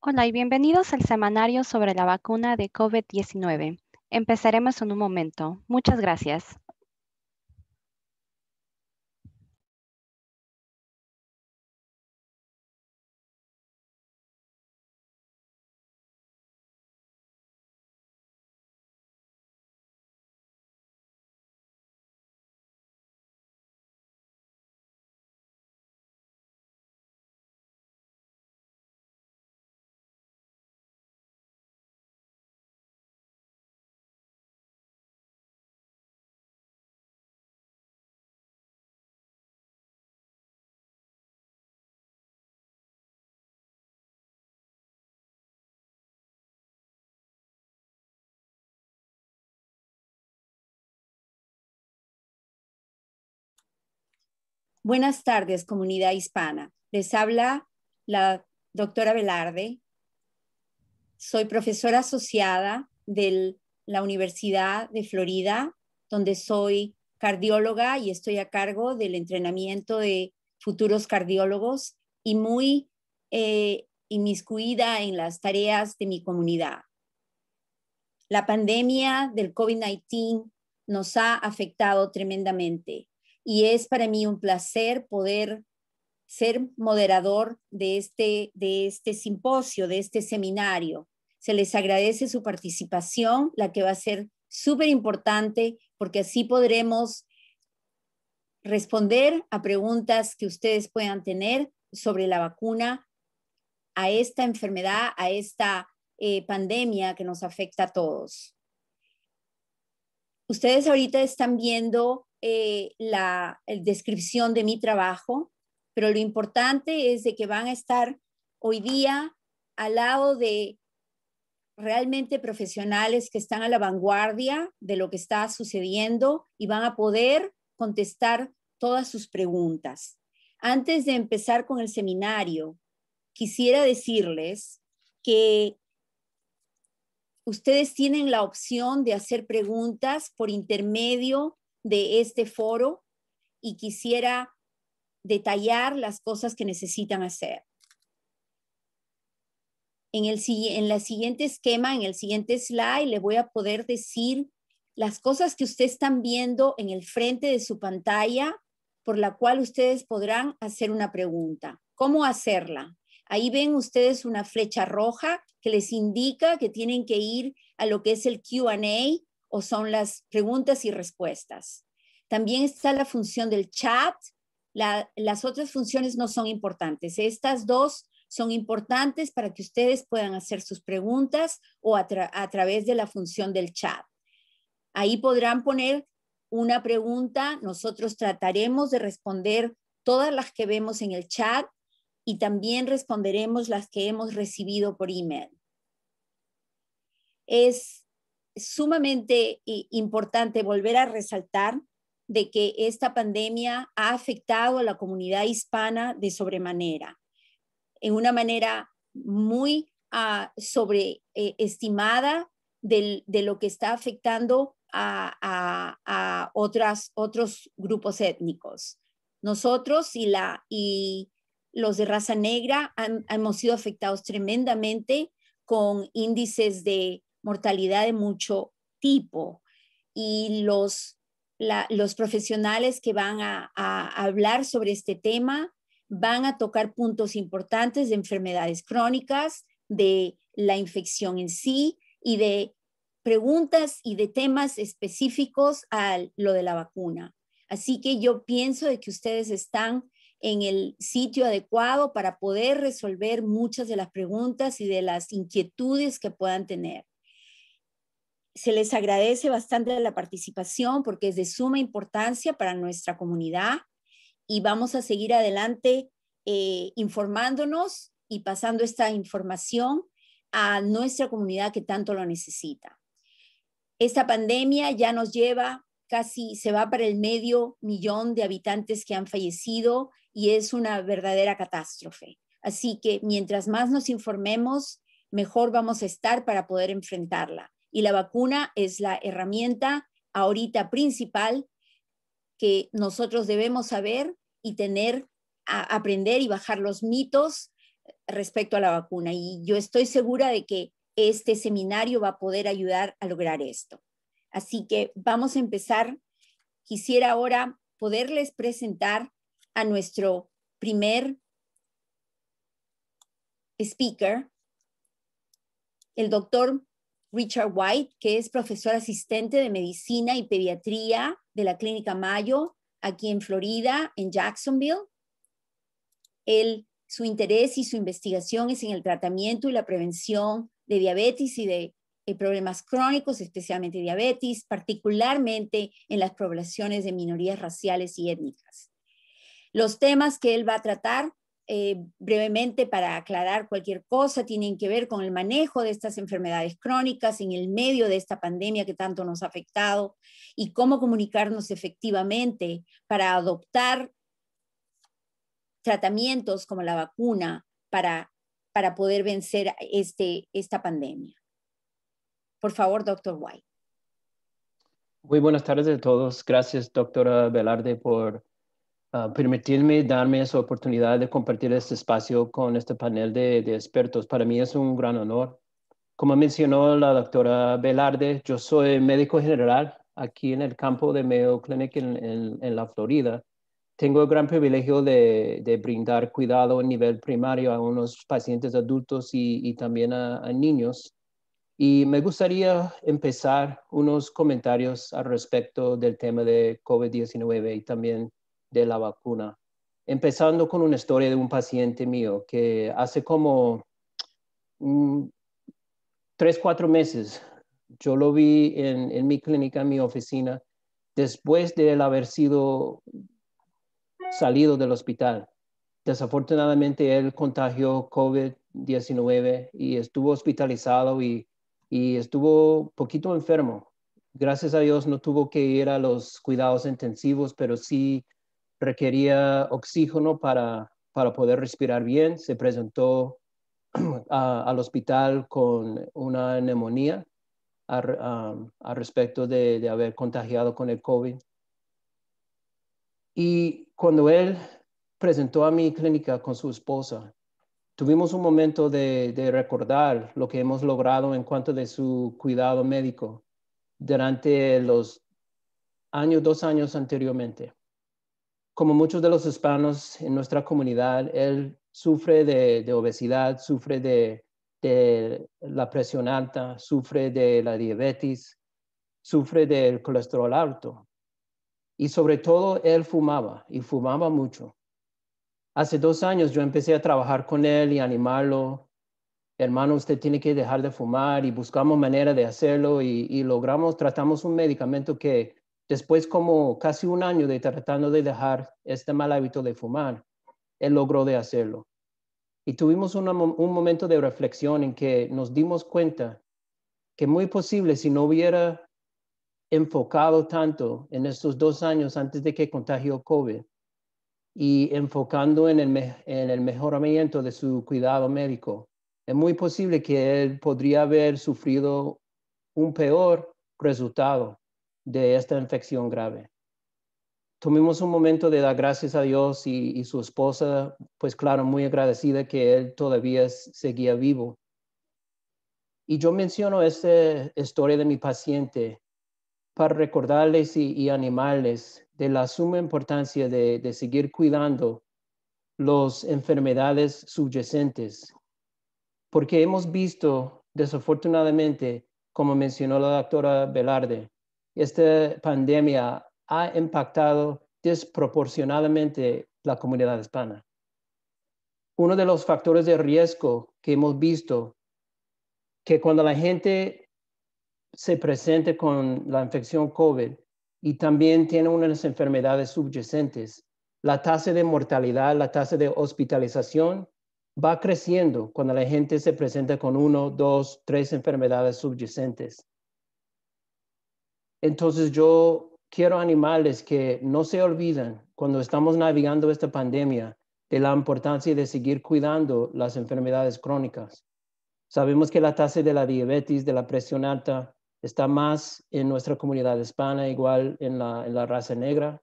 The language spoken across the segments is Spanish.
Hola y bienvenidos al semanario sobre la vacuna de COVID-19. Empezaremos en un momento. Muchas gracias. Buenas tardes, comunidad hispana. Les habla la doctora Velarde. Soy profesora asociada de la Universidad de Florida, donde soy cardióloga y estoy a cargo del entrenamiento de futuros cardiólogos y muy inmiscuida en las tareas de mi comunidad. La pandemia del COVID-19 nos ha afectado tremendamente y es para mí un placer poder ser moderador de este simposio, de este seminario. Se les agradece su participación, la que va a ser súper importante porque así podremos responder a preguntas que ustedes puedan tener sobre la vacuna, a esta enfermedad, a esta pandemia que nos afecta a todos. Ustedes ahorita están viendo la descripción de mi trabajo, pero lo importante es de que van a estar hoy día al lado de realmente profesionales que están a la vanguardia de lo que está sucediendo y van a poder contestar todas sus preguntas. Antes de empezar con el seminario, quisiera decirles que ustedes tienen la opción de hacer preguntas por intermedio de este foro y quisiera detallar las cosas que necesitan hacer. En el siguiente esquema, en el siguiente slide, les voy a poder decir las cosas que ustedes están viendo en el frente de su pantalla, por la cual ustedes podrán hacer una pregunta. ¿Cómo hacerla? Ahí ven ustedes una flecha roja que les indica que tienen que ir a lo que es el Q&A o son las preguntas y respuestas. También está la función del chat. Las otras funciones no son importantes. Estas dos son importantes para que ustedes puedan hacer sus preguntas o a través de la función del chat. Ahí podrán poner una pregunta. Nosotros trataremos de responder todas las que vemos en el chat y también responderemos las que hemos recibido por email. Es sumamente importante volver a resaltar de que esta pandemia ha afectado a la comunidad hispana de sobremanera, en una manera muy sobreestimada de lo que está afectando a otros grupos étnicos. Nosotros y los de raza negra hemos sido afectados tremendamente con índices de mortalidad de mucho tipo. Y los profesionales que van a hablar sobre este tema van a tocar puntos importantes de enfermedades crónicas, de la infección en sí y de preguntas y de temas específicos a lo de la vacuna. Así que yo pienso de que ustedes están en el sitio adecuado para poder resolver muchas de las preguntas y de las inquietudes que puedan tener. Se les agradece bastante la participación porque es de suma importancia para nuestra comunidad y vamos a seguir adelante informándonos y pasando esta información a nuestra comunidad que tanto lo necesita. Esta pandemia ya nos lleva casi, se va para el 500,000 de habitantes que han fallecido y es una verdadera catástrofe. Así que mientras más nos informemos, mejor vamos a estar para poder enfrentarla. Y la vacuna es la herramienta ahorita principal que nosotros debemos saber y aprender y bajar los mitos respecto a la vacuna. Y yo estoy segura de que este seminario va a poder ayudar a lograr esto. Así que vamos a empezar. Quisiera ahora poderles presentar a nuestro primer speaker, el doctor Richard White, que es profesor asistente de medicina y pediatría de la Clínica Mayo, aquí en Florida, en Jacksonville. Su interés y su investigación es en el tratamiento y la prevención de diabetes y de problemas crónicos, especialmente diabetes, particularmente en las poblaciones de minorías raciales y étnicas. Los temas que él va a tratar brevemente para aclarar cualquier cosa tienen que ver con el manejo de estas enfermedades crónicas en el medio de esta pandemia que tanto nos ha afectado y cómo comunicarnos efectivamente para adoptar tratamientos como la vacuna para poder vencer esta pandemia. Por favor, doctor White. Muy buenas tardes a todos. Gracias, doctora Velarde, por permitirme darme esa oportunidad de compartir este espacio con este panel de expertos. Para mí es un gran honor. Como mencionó la doctora Velarde, yo soy médico general aquí en el campo de Mayo Clinic en la Florida. Tengo el gran privilegio de brindar cuidado a nivel primario a unos pacientes adultos y también a niños. Y me gustaría empezar unos comentarios al respecto del tema de COVID-19 y también de la vacuna. Empezando con una historia de un paciente mío que hace como 3, 4 meses, yo lo vi en mi clínica, en mi oficina, después de él haber sido salido del hospital. Desafortunadamente, él contagió COVID-19 y estuvo hospitalizado y estuvo poquito enfermo. Gracias a Dios no tuvo que ir a los cuidados intensivos, pero sí requería oxígeno para poder respirar bien. Se presentó al hospital con una neumonía a respecto de haber contagiado con el COVID. Y cuando él presentó a mi clínica con su esposa, tuvimos un momento de recordar lo que hemos logrado en cuanto de su cuidado médico durante los 2 años anteriormente. Como muchos de los hispanos en nuestra comunidad, él sufre de obesidad, sufre de la presión alta, sufre de la diabetes, sufre del colesterol alto. Y sobre todo, él fumaba y fumaba mucho. Hace 2 años yo empecé a trabajar con él y animarlo. Hermano, usted tiene que dejar de fumar, y buscamos manera de hacerlo y tratamos un medicamento que después como casi 1 año de tratando de dejar este mal hábito de fumar, él logró de hacerlo. Y tuvimos un momento de reflexión en que nos dimos cuenta que muy posible si no hubiera enfocado tanto en estos 2 años antes de que contagió COVID y enfocando en el mejoramiento de su cuidado médico, es muy posible que él podría haber sufrido un peor resultado de esta infección grave. Tuvimos un momento de dar gracias a Dios y su esposa, pues claro, muy agradecida que él todavía seguía vivo. Y yo menciono esta historia de mi paciente para recordarles y animarles de la suma importancia de seguir cuidando las enfermedades subyacentes, porque hemos visto, desafortunadamente, como mencionó la doctora Velarde, esta pandemia ha impactado desproporcionadamente la comunidad hispana. Uno de los factores de riesgo que hemos visto, que cuando la gente se presente con la infección COVID y también tiene unas enfermedades subyacentes, la tasa de mortalidad, la tasa de hospitalización va creciendo cuando la gente se presenta con 1, 2, 3 enfermedades subyacentes. Entonces yo quiero animarles que no se olviden cuando estamos navegando esta pandemia de la importancia de seguir cuidando las enfermedades crónicas. Sabemos que la tasa de la diabetes, de la presión alta, está más en nuestra comunidad hispana, igual en la raza negra.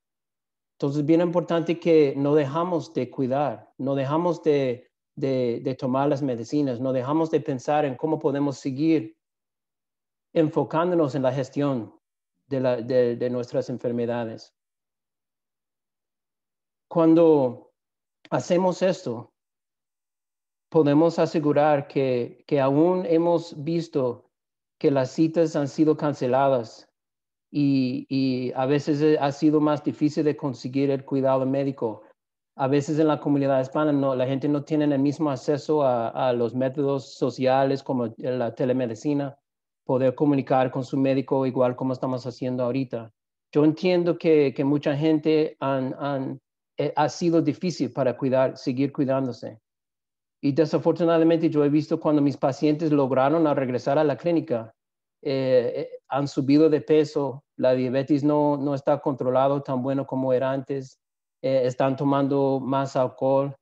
Entonces, bien importante que no dejamos de cuidar, no dejamos de de tomar las medicinas, no dejamos de pensar en cómo podemos seguir enfocándonos en la gestión de nuestras enfermedades. Cuando hacemos esto, podemos asegurar que aún hemos visto que las citas han sido canceladas y a veces ha sido más difícil de conseguir el cuidado médico. A veces en la comunidad hispana la gente no tiene el mismo acceso a los métodos sociales como la telemedicina, poder comunicar con su médico igual como estamos haciendo ahorita. Yo entiendo que mucha gente ha sido difícil para seguir cuidándose. Y desafortunadamente yo he visto cuando mis pacientes lograron regresar a la clínica, han subido de peso, la diabetes no está controlado tan bueno como era antes, están tomando más alcohol.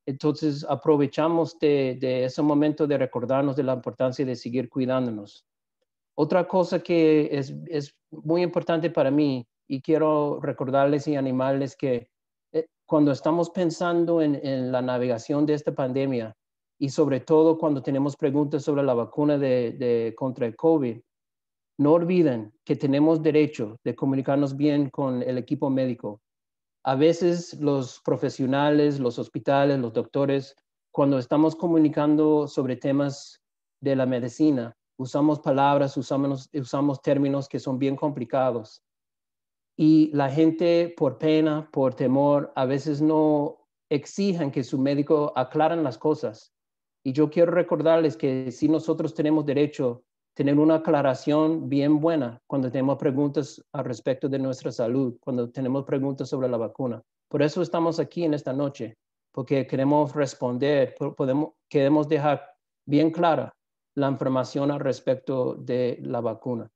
Entonces aprovechamos de ese momento de recordarnos de la importancia de seguir cuidándonos. Otra cosa que es muy importante para mí y quiero recordarles y animarles que cuando estamos pensando en la navegación de esta pandemia y sobre todo cuando tenemos preguntas sobre la vacuna contra el COVID, no olviden que tenemos derecho de comunicarnos bien con el equipo médico. A veces los profesionales, los hospitales, los doctores, cuando estamos comunicando sobre temas de la medicina, usamos palabras, usamos términos que son bien complicados. Y la gente, por pena, por temor, a veces no exigen que su médico aclaren las cosas. Y yo quiero recordarles que si nosotros tenemos derecho a tener una aclaración bien buena cuando tenemos preguntas al respecto de nuestra salud, cuando tenemos preguntas sobre la vacuna. Por eso estamos aquí en esta noche, porque queremos responder, queremos dejar bien clara la información al respecto de la vacuna.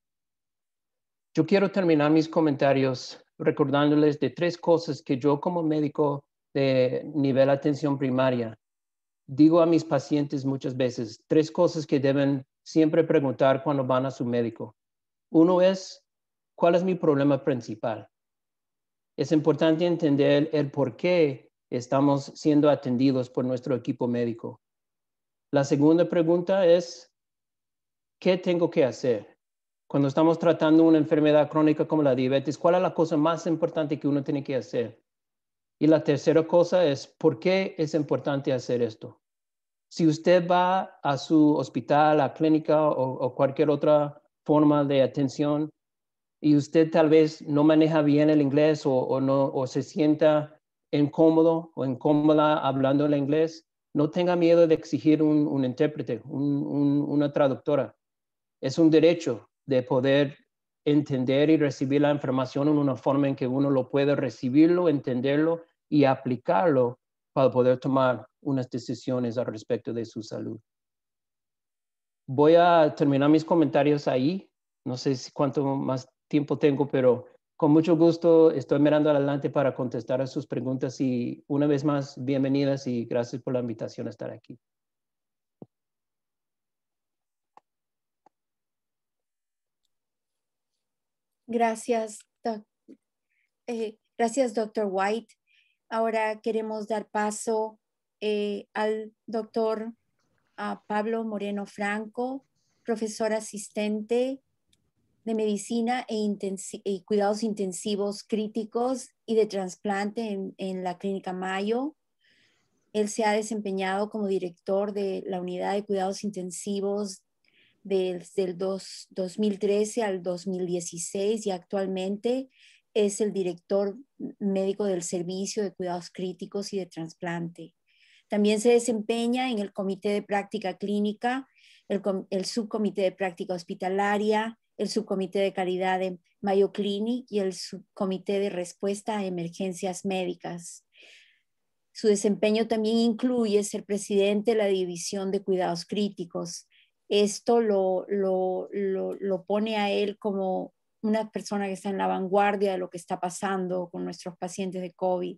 Yo quiero terminar mis comentarios recordándoles de 3 cosas que yo como médico de nivel atención primaria digo a mis pacientes muchas veces, 3 cosas que deben siempre preguntar cuando van a su médico. Uno es, ¿cuál es mi problema principal? Es importante entender el por qué estamos siendo atendidos por nuestro equipo médico. La segunda pregunta es, ¿qué tengo que hacer? Cuando estamos tratando una enfermedad crónica como la diabetes, ¿cuál es la cosa más importante que uno tiene que hacer? Y la tercera cosa es, ¿por qué es importante hacer esto? Si usted va a su hospital, a clínica o cualquier otra forma de atención y usted tal vez no maneja bien el inglés o se sienta incómodo o incómoda hablando el inglés, no tenga miedo de exigir un intérprete, una traductora. Es un derecho de poder entender y recibir la información en una forma en que uno lo puede recibirlo, entenderlo y aplicarlo para poder tomar unas decisiones al respecto de su salud. Voy a terminar mis comentarios ahí. No sé cuánto más tiempo tengo, pero con mucho gusto estoy mirando adelante para contestar a sus preguntas y una vez más, bienvenidas y gracias por la invitación a estar aquí. Gracias, gracias, Dr. White. Ahora queremos dar paso al doctor Pablo Moreno Franco, profesor asistente de medicina y cuidados intensivos críticos y de trasplante en la Clínica Mayo. Él se ha desempeñado como director de la unidad de cuidados intensivos desde el 2013 al 2016 y actualmente es el director médico del Servicio de Cuidados Críticos y de Trasplante. También se desempeña en el Comité de Práctica Clínica, el Subcomité de Práctica Hospitalaria, el Subcomité de Calidad de Mayo Clinic y el Subcomité de Respuesta a Emergencias Médicas. Su desempeño también incluye ser presidente de la División de Cuidados Críticos. Esto lo pone a él como una persona que está en la vanguardia de lo que está pasando con nuestros pacientes de COVID.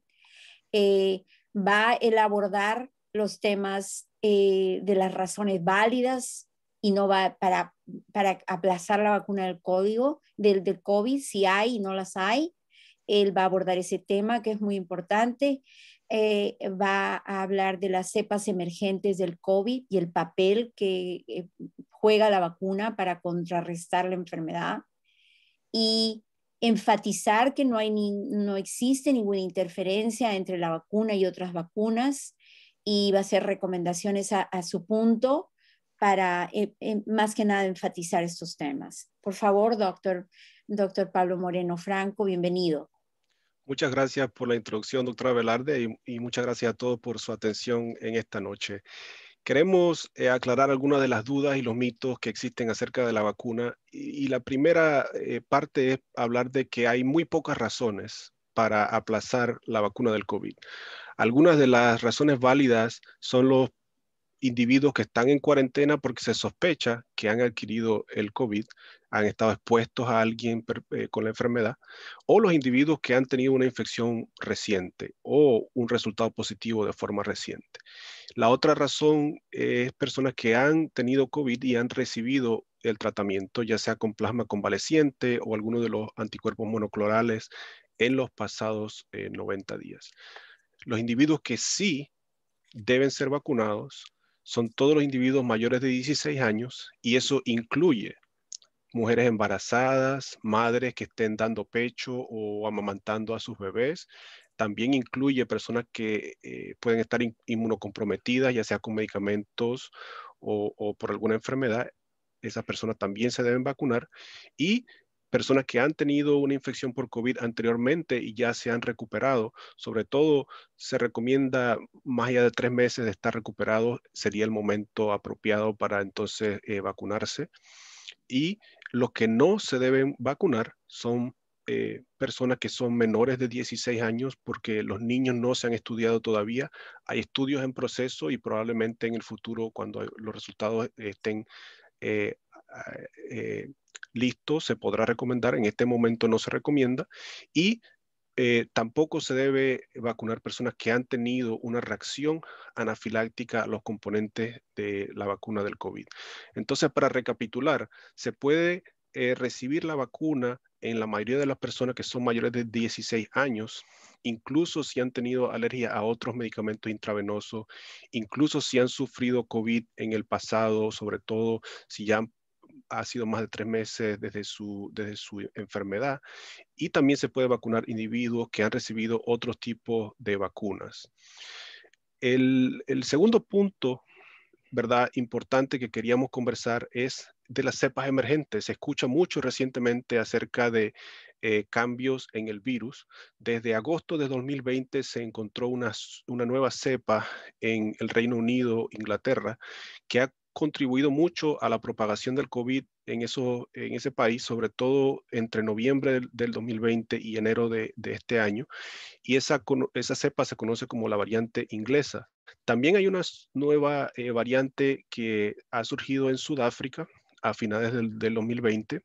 Va a abordar los temas de las razones válidas y no va para aplazar la vacuna del COVID, si hay y no las hay. Él va a abordar ese tema que es muy importante. va a hablar de las cepas emergentes del COVID y el papel que juega la vacuna para contrarrestar la enfermedad y enfatizar que no existe ninguna interferencia entre la vacuna y otras vacunas y va a hacer recomendaciones a su punto para más que nada enfatizar estos temas. Por favor, doctor Pablo Moreno Franco, bienvenido. Muchas gracias por la introducción, doctora Velarde, y muchas gracias a todos por su atención en esta noche. Queremos aclarar algunas de las dudas y los mitos que existen acerca de la vacuna. Y la primera parte es hablar de que hay muy pocas razones para aplazar la vacuna del COVID. Algunas de las razones válidas son los individuos que están en cuarentena porque se sospecha que han adquirido el COVID, han estado expuestos a alguien con la enfermedad, o los individuos que han tenido una infección reciente o un resultado positivo de forma reciente. La otra razón es personas que han tenido COVID y han recibido el tratamiento, ya sea con plasma convaleciente o alguno de los anticuerpos monoclonales en los pasados 90 días. Los individuos que sí deben ser vacunados son todos los individuos mayores de 16 años y eso incluye mujeres embarazadas, madres que estén dando pecho o amamantando a sus bebés. También incluye personas que pueden estar inmunocomprometidas, ya sea con medicamentos o por alguna enfermedad. Esas personas también se deben vacunar. Y personas que han tenido una infección por COVID anteriormente y ya se han recuperado. Sobre todo, se recomienda más allá de 3 meses de estar recuperados, sería el momento apropiado para entonces vacunarse. Y los que no se deben vacunar son personas que son menores de 16 años porque los niños no se han estudiado todavía. Hay estudios en proceso y probablemente en el futuro, cuando los resultados estén listos, se podrá recomendar. En este momento no se recomienda. Y tampoco se debe vacunar personas que han tenido una reacción anafiláctica a los componentes de la vacuna del COVID. Entonces, para recapitular, se puede recibir la vacuna en la mayoría de las personas que son mayores de 16 años, incluso si han tenido alergia a otros medicamentos intravenosos, incluso si han sufrido COVID en el pasado, sobre todo si ya ha sido más de 3 meses desde su enfermedad. Y también se puede vacunar individuos que han recibido otros tipos de vacunas. El segundo punto, ¿verdad?, importante que queríamos conversar es de las cepas emergentes. Se escucha mucho recientemente acerca de cambios en el virus. Desde agosto de 2020 se encontró una nueva cepa en el Reino Unido, Inglaterra, que ha contribuido mucho a la propagación del COVID en ese país, sobre todo entre noviembre del 2020 y enero de este año. Y esa cepa se conoce como la variante inglesa. También hay una nueva variante que ha surgido en Sudáfrica a finales del 2020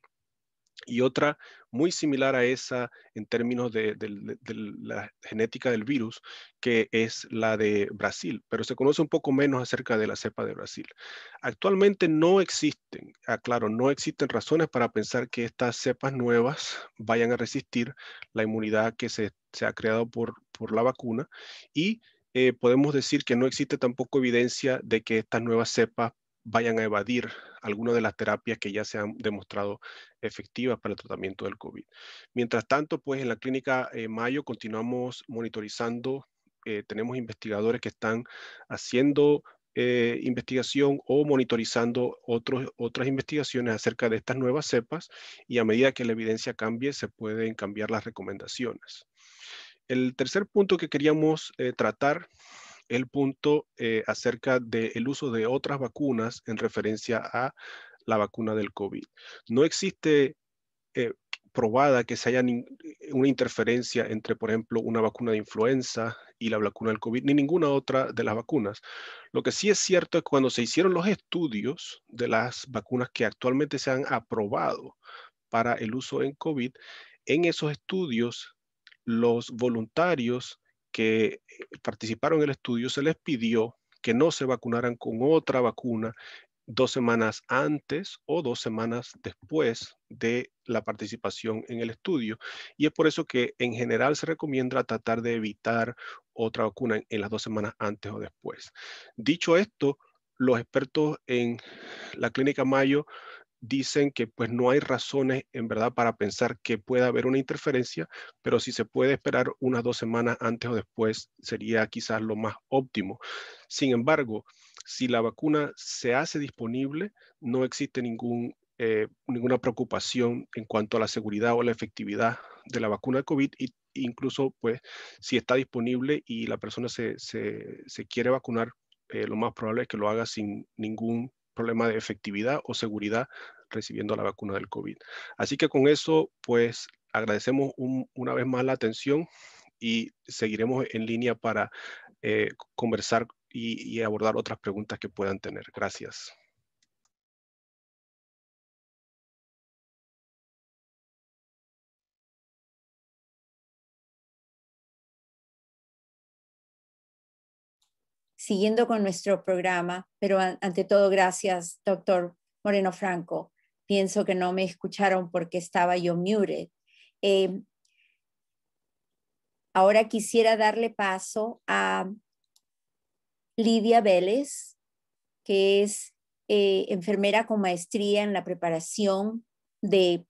y otra muy similar a esa en términos de la genética del virus, que es la de Brasil, pero se conoce un poco menos acerca de la cepa de Brasil. Actualmente no existen, aclaro, no existen razones para pensar que estas cepas nuevas vayan a resistir la inmunidad que se ha creado por la vacuna y podemos decir que no existe tampoco evidencia de que estas nuevas cepas vayan a evadir algunas de las terapias que ya se han demostrado efectivas para el tratamiento del COVID. Mientras tanto, pues en la clínica Mayo continuamos monitorizando, tenemos investigadores que están haciendo investigación o monitorizando otras investigaciones acerca de estas nuevas cepas y a medida que la evidencia cambie, se pueden cambiar las recomendaciones. El tercer punto que queríamos tratar es el punto acerca del uso de otras vacunas en referencia a la vacuna del COVID. No existe probada que se haya una interferencia entre, por ejemplo, una vacuna de influenza y la vacuna del COVID, ni ninguna otra de las vacunas. Lo que sí es cierto es que cuando se hicieron los estudios de las vacunas que actualmente se han aprobado para el uso en COVID, en esos estudios, los voluntarios que participaron en el estudio se les pidió que no se vacunaran con otra vacuna 2 semanas antes o 2 semanas después de la participación en el estudio. Y es por eso que en general se recomienda tratar de evitar otra vacuna en las 2 semanas antes o después. Dicho esto, los expertos en la Clínica Mayo dicen que pues no hay razones en verdad para pensar que pueda haber una interferencia, pero si se puede esperar unas 2 semanas antes o después sería quizás lo más óptimo. Sin embargo, si la vacuna se hace disponible, no existe ninguna preocupación en cuanto a la seguridad o la efectividad de la vacuna de COVID, y incluso pues si está disponible y la persona se quiere vacunar, lo más probable es que lo haga sin ningún problema de efectividad o seguridad recibiendo la vacuna del COVID. Así que con eso, pues agradecemos una vez más la atención y seguiremos en línea para conversar y abordar otras preguntas que puedan tener. Gracias. Siguiendo con nuestro programa, pero ante todo, gracias, doctor Moreno Franco. Pienso que no me escucharon porque estaba yo muted. Ahora quisiera darle paso a Lidia Vélez, que es enfermera con maestría en la preparación de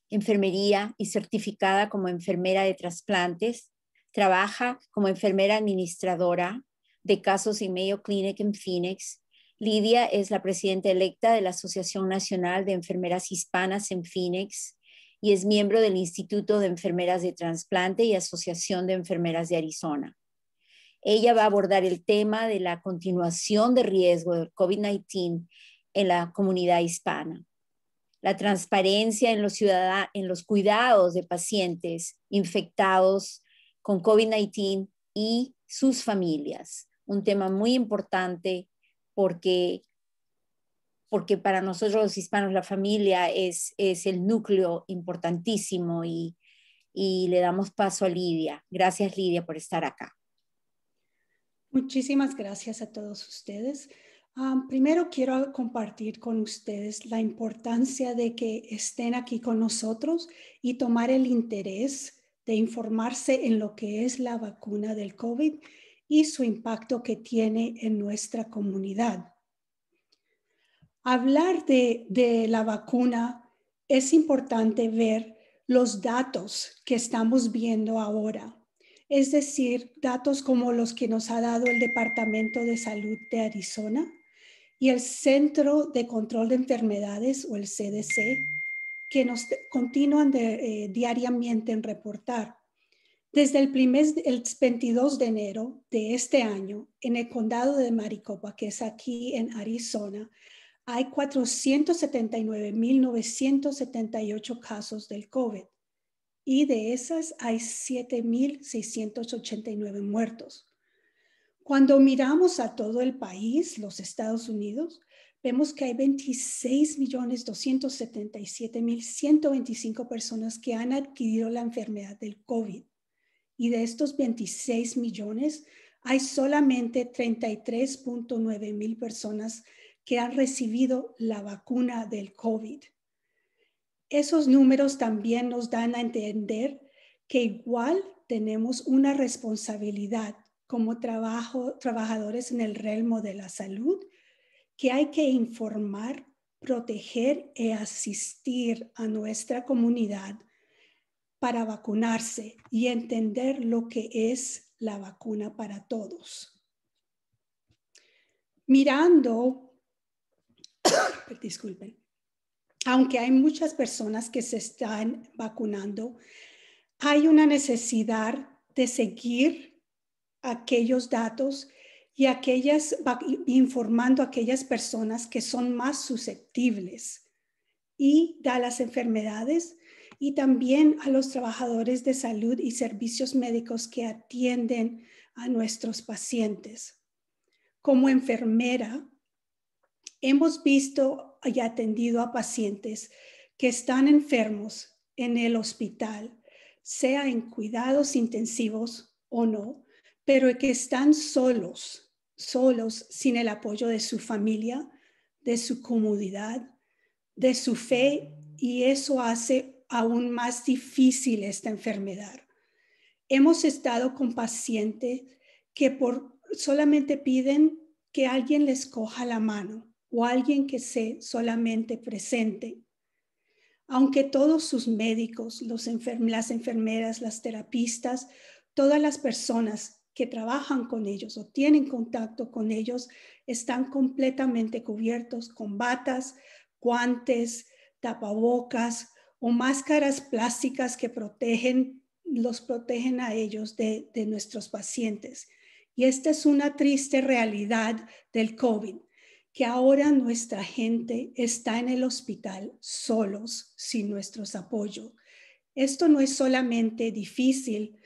enfermería y certificada como enfermera de trasplantes. Trabaja como enfermera administradora de casos en Mayo Clinic en Phoenix. Lidia es la presidenta electa de la Asociación Nacional de Enfermeras Hispanas en Phoenix y es miembro del Instituto de Enfermeras de Trasplante y Asociación de Enfermeras de Arizona. Ella va a abordar el tema de la continuación de riesgo del COVID-19 en la comunidad hispana, la transparencia en los cuidados de pacientes infectados con COVID-19 y sus familias. Un tema muy importante porque para nosotros los hispanos la familia es el núcleo importantísimo y le damos paso a Lidia. Gracias, Lidia, por estar acá. Muchísimas gracias a todos ustedes. Primero quiero compartir con ustedes la importancia de que estén aquí con nosotros y tomar el interés de informarse en lo que es la vacuna del COVID y su impacto que tiene en nuestra comunidad. Hablar de la vacuna es importante ver los datos que estamos viendo ahora. Es decir, datos como los que nos ha dado el Departamento de Salud de Arizona y el Centro de Control de Enfermedades, o el CDC, que nos continúan diariamente en reportar. Desde el 22 de enero de este año, en el condado de Maricopa, que es aquí en Arizona, hay 479,978 casos del COVID. Y de esas hay 7,689 muertos. Cuando miramos a todo el país, los Estados Unidos, vemos que hay 26,277,125 personas que han adquirido la enfermedad del COVID. Y de estos 26 millones, hay solamente 33,9 mil personas que han recibido la vacuna del COVID. Esos números también nos dan a entender que igual tenemos una responsabilidad como trabajadores en el realmo de la salud, que hay que informar, proteger y asistir a nuestra comunidad para vacunarse y entender lo que es la vacuna para todos. Mirando, disculpen. Aunque hay muchas personas que se están vacunando, hay una necesidad de seguir aquellos datos y informando a aquellas personas que son más susceptibles y a las enfermedades y también a los trabajadores de salud y servicios médicos que atienden a nuestros pacientes. Como enfermera, hemos visto y atendido a pacientes que están enfermos en el hospital, sea en cuidados intensivos o no, pero que están solos, sin el apoyo de su familia, de su comunidad, de su fe, y eso hace aún más difícil esta enfermedad. Hemos estado con pacientes que solamente piden que alguien les coja la mano o alguien que se solamente presente. Aunque todos sus médicos, las enfermeras, las terapistas, todas las personas que trabajan con ellos o tienen contacto con ellos están completamente cubiertos con batas, guantes, tapabocas o máscaras plásticas que los protegen a ellos de nuestros pacientes. Y esta es una triste realidad del COVID, que ahora nuestra gente está en el hospital solos, sin nuestros apoyos. Esto no es solamente difícil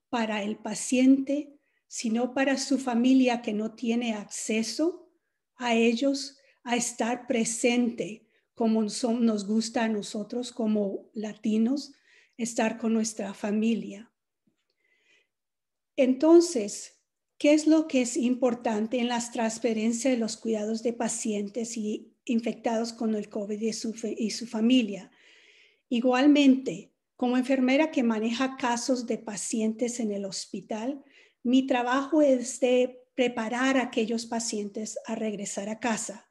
para el paciente, sino para su familia que no tiene acceso a ellos, a estar presente como nos gusta a nosotros como latinos, estar con nuestra familia. Entonces, ¿qué es lo que es importante en las transferencias de los cuidados de pacientes y infectados con el COVID y su familia? Igualmente, como enfermera que maneja casos de pacientes en el hospital, mi trabajo es de preparar a aquellos pacientes a regresar a casa.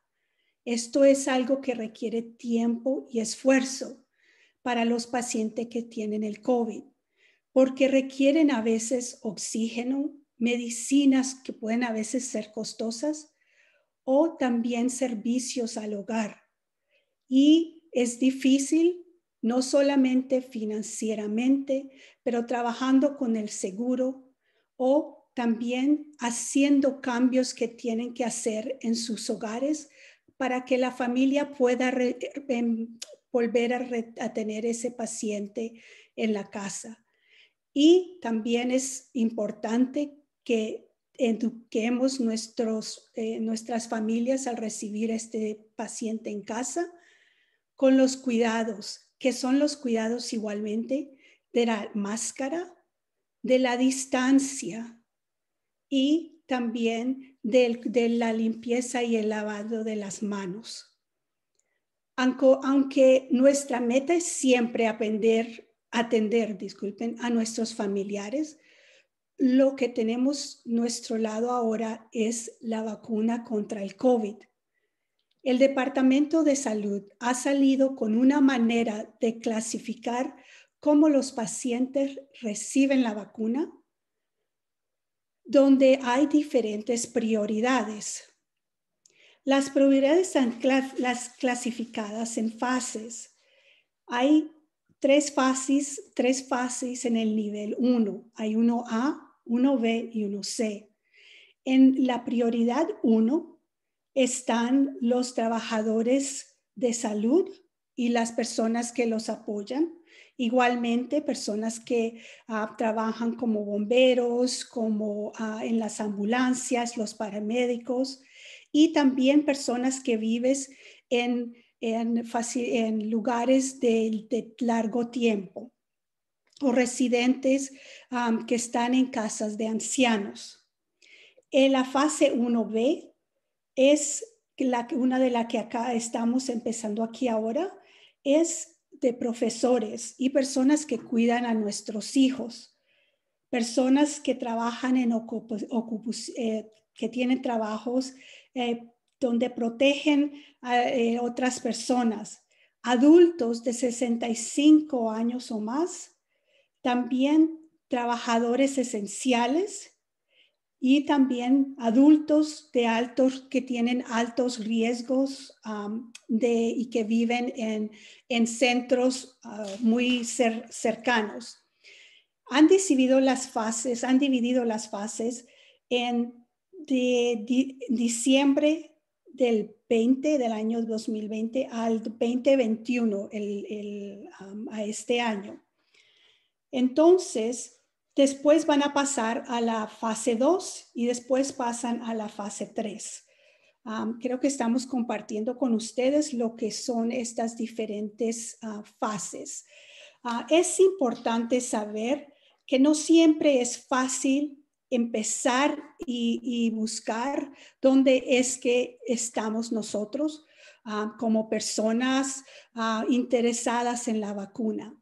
Esto es algo que requiere tiempo y esfuerzo para los pacientes que tienen el COVID, porque requieren a veces oxígeno, medicinas que pueden a veces ser costosas o también servicios al hogar. Y es difícil, no solamente financieramente, pero trabajando con el seguro o también haciendo cambios que tienen que hacer en sus hogares para que la familia pueda volver a tener ese paciente en la casa. Y también es importante que eduquemos nuestras familias al recibir este paciente en casa con los cuidados, que son los cuidados igualmente de la máscara, de la distancia y también de la limpieza y el lavado de las manos. Aunque nuestra meta es siempre atender a nuestros familiares, lo que tenemos nuestro lado ahora es la vacuna contra el COVID. El Departamento de Salud ha salido con una manera de clasificar cómo los pacientes reciben la vacuna, donde hay diferentes prioridades. Las prioridades están las clasificadas en fases. Hay tres fases en el nivel 1. Hay 1A, 1B y 1C. En la prioridad 1 están los trabajadores de salud y las personas que los apoyan. Igualmente, personas que trabajan como bomberos, como en las ambulancias, los paramédicos, y también personas que viven en lugares de largo tiempo o residentes que están en casas de ancianos. En la fase 1B es una de las que acá estamos empezando aquí ahora, es de profesores y personas que cuidan a nuestros hijos, personas que trabajan que tienen trabajos donde protegen a otras personas, adultos de 65 años o más, también trabajadores esenciales y también adultos que tienen altos riesgos y que viven en centros muy cercanos. Han dividido las fases de diciembre del año 2020 al 2021, a este año. Entonces, después van a pasar a la fase 2 y después pasan a la fase 3. Creo que estamos compartiendo con ustedes lo que son estas diferentes fases. Es importante saber que no siempre es fácil empezar y buscar dónde es que estamos nosotros como personas interesadas en la vacuna.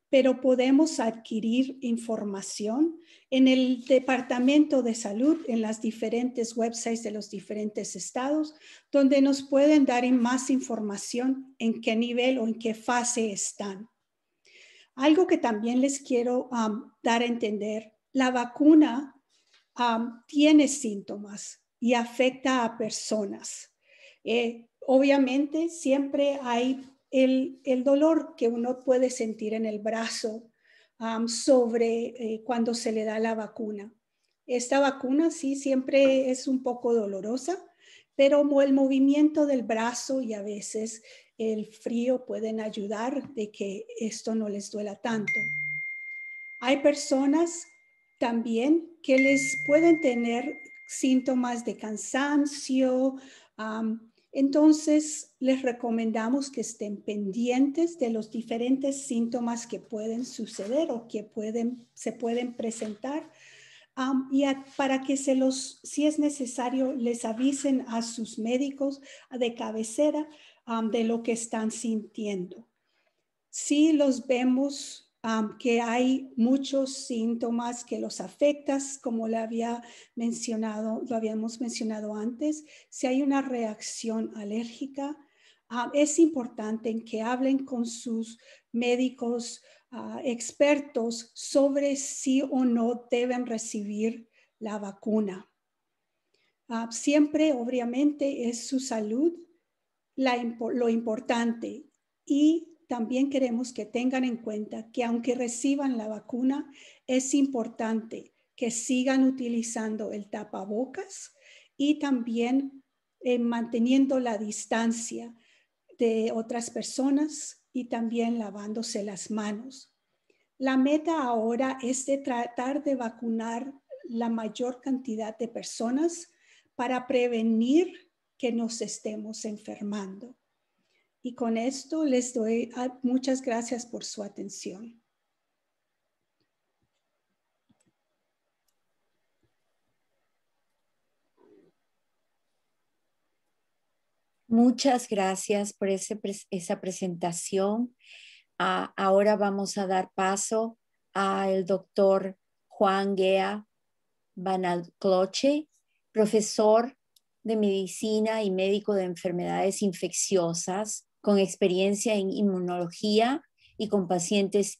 pero podemos adquirir información en el Departamento de Salud, en las diferentes websites de los diferentes estados, donde nos pueden dar más información en qué nivel o en qué fase están. Algo que también les quiero dar a entender, la vacuna tiene síntomas y afecta a personas. Obviamente siempre hay el dolor que uno puede sentir en el brazo sobre cuando se le da la vacuna. Esta vacuna sí siempre es un poco dolorosa, pero el movimiento del brazo y a veces el frío pueden ayudar de que esto no les duela tanto. Hay personas también que les pueden tener síntomas de cansancio. Entonces, les recomendamos que estén pendientes de los diferentes síntomas que pueden suceder o que se pueden presentar. Para que si es necesario, les avisen a sus médicos de cabecera de lo que están sintiendo. Si los vemos que hay muchos síntomas que los afectan, como lo habíamos mencionado antes, si hay una reacción alérgica, es importante en que hablen con sus médicos expertos sobre si o no deben recibir la vacuna. Siempre, obviamente, es su salud lo importante, y también queremos que tengan en cuenta que aunque reciban la vacuna, es importante que sigan utilizando el tapabocas y también manteniendo la distancia de otras personas y también lavándose las manos. La meta ahora es de tratar de vacunar la mayor cantidad de personas para prevenir que nos estemos enfermando. Y con esto les doy muchas gracias por su atención. Muchas gracias por esa presentación. Ahora vamos a dar paso al doctor Juan Gea Banacloche, profesor de medicina y médico de enfermedades infecciosas con experiencia en inmunología y con pacientes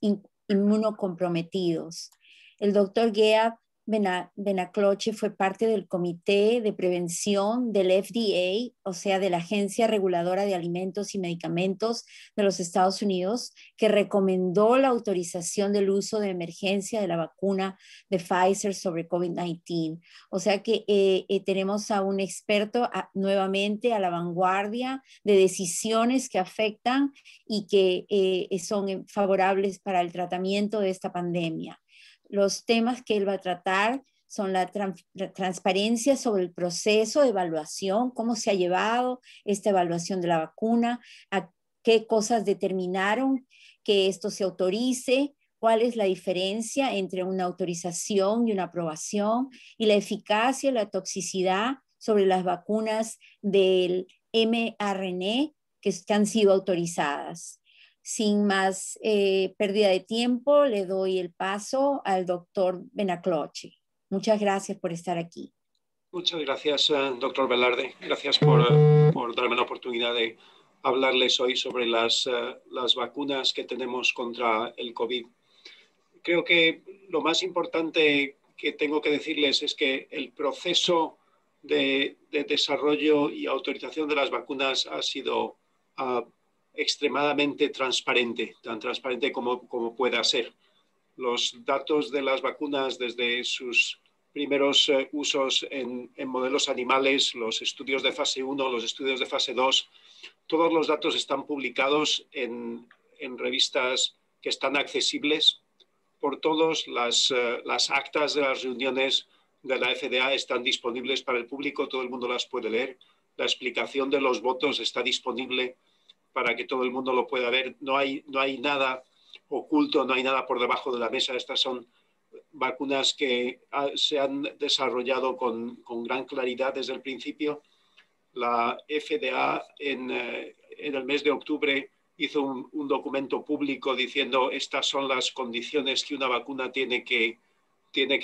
inmunocomprometidos. El doctor Gea Banacloche fue parte del Comité de Prevención del FDA, o sea, de la Agencia Reguladora de Alimentos y Medicamentos de los Estados Unidos, que recomendó la autorización del uso de emergencia de la vacuna de Pfizer sobre COVID-19. O sea que tenemos a un experto nuevamente a la vanguardia de decisiones que afectan y que son favorables para el tratamiento de esta pandemia. Los temas que él va a tratar son la transparencia sobre el proceso de evaluación, cómo se ha llevado esta evaluación de la vacuna, a qué cosas determinaron que esto se autorice, cuál es la diferencia entre una autorización y una aprobación, y la eficacia y la toxicidad sobre las vacunas del mRNA que han sido autorizadas. Sin más pérdida de tiempo, le doy el paso al doctor Banacloche. Muchas gracias por estar aquí. Muchas gracias, doctor Velarde. Gracias por darme la oportunidad de hablarles hoy sobre las vacunas que tenemos contra el COVID. Creo que lo más importante que tengo que decirles es que el proceso de desarrollo y autorización de las vacunas ha sido extremadamente transparente, tan transparente como pueda ser. Los datos de las vacunas desde sus primeros usos en modelos animales, los estudios de fase 1, los estudios de fase 2, todos los datos están publicados en revistas que están accesibles por todos. Las actas de las reuniones de la FDA están disponibles para el público, todo el mundo las puede leer. La explicación de los votos está disponible para que todo el mundo lo pueda ver. No hay nada oculto, no hay nada por debajo de la mesa. Estas son vacunas que se han desarrollado con gran claridad desde el principio. La FDA en el mes de octubre hizo un documento público diciendo estas son las condiciones que una vacuna tiene que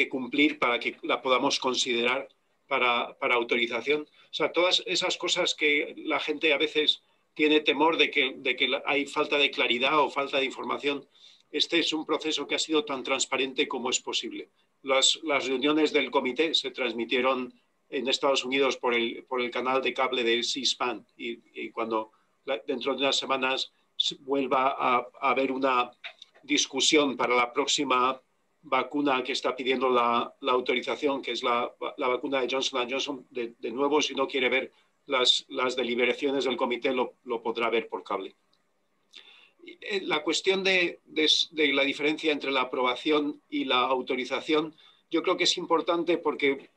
cumplir para que la podamos considerar para autorización. O sea, todas esas cosas que la gente a veces tiene temor de que hay falta de claridad o falta de información. Este es un proceso que ha sido tan transparente como es posible. Las reuniones del comité se transmitieron en Estados Unidos por el canal de cable de C-SPAN y cuando dentro de unas semanas vuelva a haber una discusión para la próxima vacuna que está pidiendo la autorización, que es la vacuna de Johnson & Johnson, de nuevo, si no quiere ver las deliberaciones del comité, lo podrá ver por cable. La cuestión de la diferencia entre la aprobación y la autorización, yo creo que es importante porque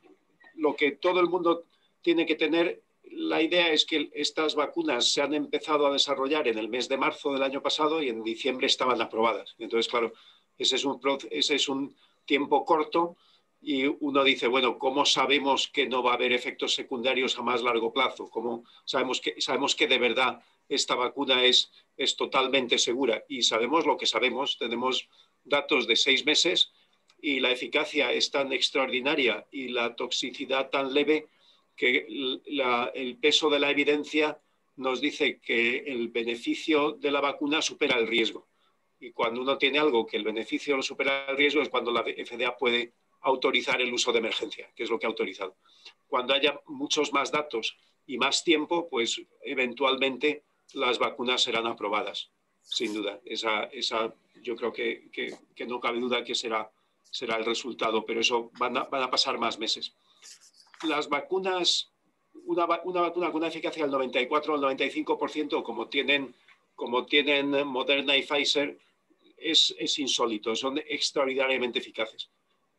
lo que todo el mundo tiene que tener, la idea es que estas vacunas se han empezado a desarrollar en el mes de marzo del año pasado y en diciembre estaban aprobadas. Entonces, claro, ese es un tiempo corto y uno dice, bueno, ¿cómo sabemos que no va a haber efectos secundarios a más largo plazo? ¿Cómo sabemos que de verdad esta vacuna es totalmente segura? Y sabemos lo que sabemos. Tenemos datos de 6 meses y la eficacia es tan extraordinaria y la toxicidad tan leve que el peso de la evidencia nos dice que el beneficio de la vacuna supera el riesgo. Y cuando uno tiene algo que el beneficio lo supera el riesgo es cuando la FDA puede autorizar el uso de emergencia, que es lo que ha autorizado. Cuando haya muchos más datos y más tiempo, pues eventualmente las vacunas serán aprobadas, sin duda. Yo creo que no cabe duda que será el resultado, pero eso van a pasar más meses. Las vacunas, una vacuna con una eficacia del 94 o el 95%, como tienen Moderna y Pfizer, es insólito, son extraordinariamente eficaces,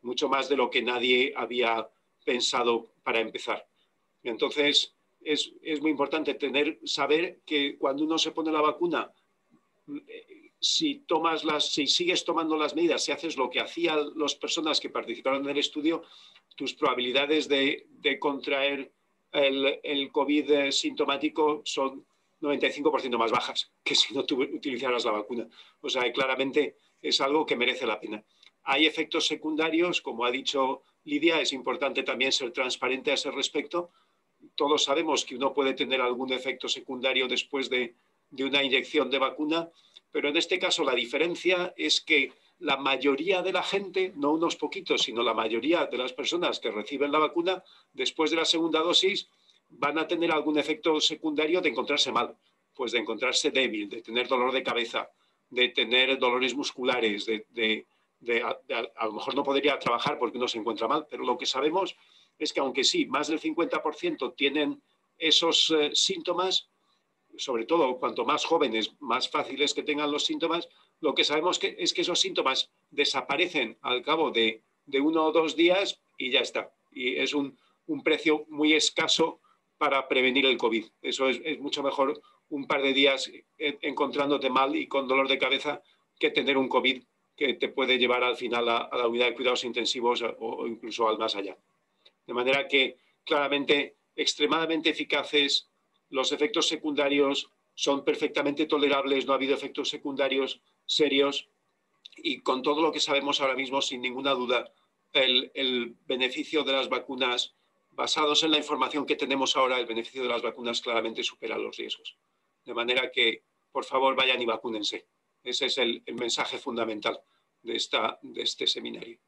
mucho más de lo que nadie había pensado para empezar. Entonces, es muy importante saber que cuando uno se pone la vacuna, si sigues tomando las medidas, si haces lo que hacían las personas que participaron en el estudio, tus probabilidades de contraer el COVID sintomático son 95% más bajas que si no utilizaras la vacuna. O sea, claramente es algo que merece la pena. Hay efectos secundarios, como ha dicho Lidia, es importante también ser transparente a ese respecto. Todos sabemos que uno puede tener algún efecto secundario después de una inyección de vacuna, pero en este caso la diferencia es que la mayoría de la gente, no unos poquitos, sino la mayoría de las personas que reciben la vacuna, después de la segunda dosis, van a tener algún efecto secundario de encontrarse mal, pues de encontrarse débil, de tener dolor de cabeza, de tener dolores musculares, a lo mejor no podría trabajar porque uno se encuentra mal, pero lo que sabemos es que aunque sí, más del 50% tienen esos síntomas, sobre todo cuanto más jóvenes, más fácil es que tengan los síntomas, lo que sabemos es que esos síntomas desaparecen al cabo de 1 o 2 días y ya está. Y es un precio muy escaso para prevenir el COVID. Eso es mucho mejor un par de días encontrándote mal y con dolor de cabeza que tener un COVID que te puede llevar al final a la unidad de cuidados intensivos o incluso al más allá. De manera que claramente extremadamente eficaces, los efectos secundarios son perfectamente tolerables, no ha habido efectos secundarios serios y con todo lo que sabemos ahora mismo, sin ninguna duda, el beneficio de las vacunas, basados en la información que tenemos ahora, el beneficio de las vacunas claramente supera los riesgos. De manera que, por favor, vayan y vacúnense. Ese es el mensaje fundamental de este seminario.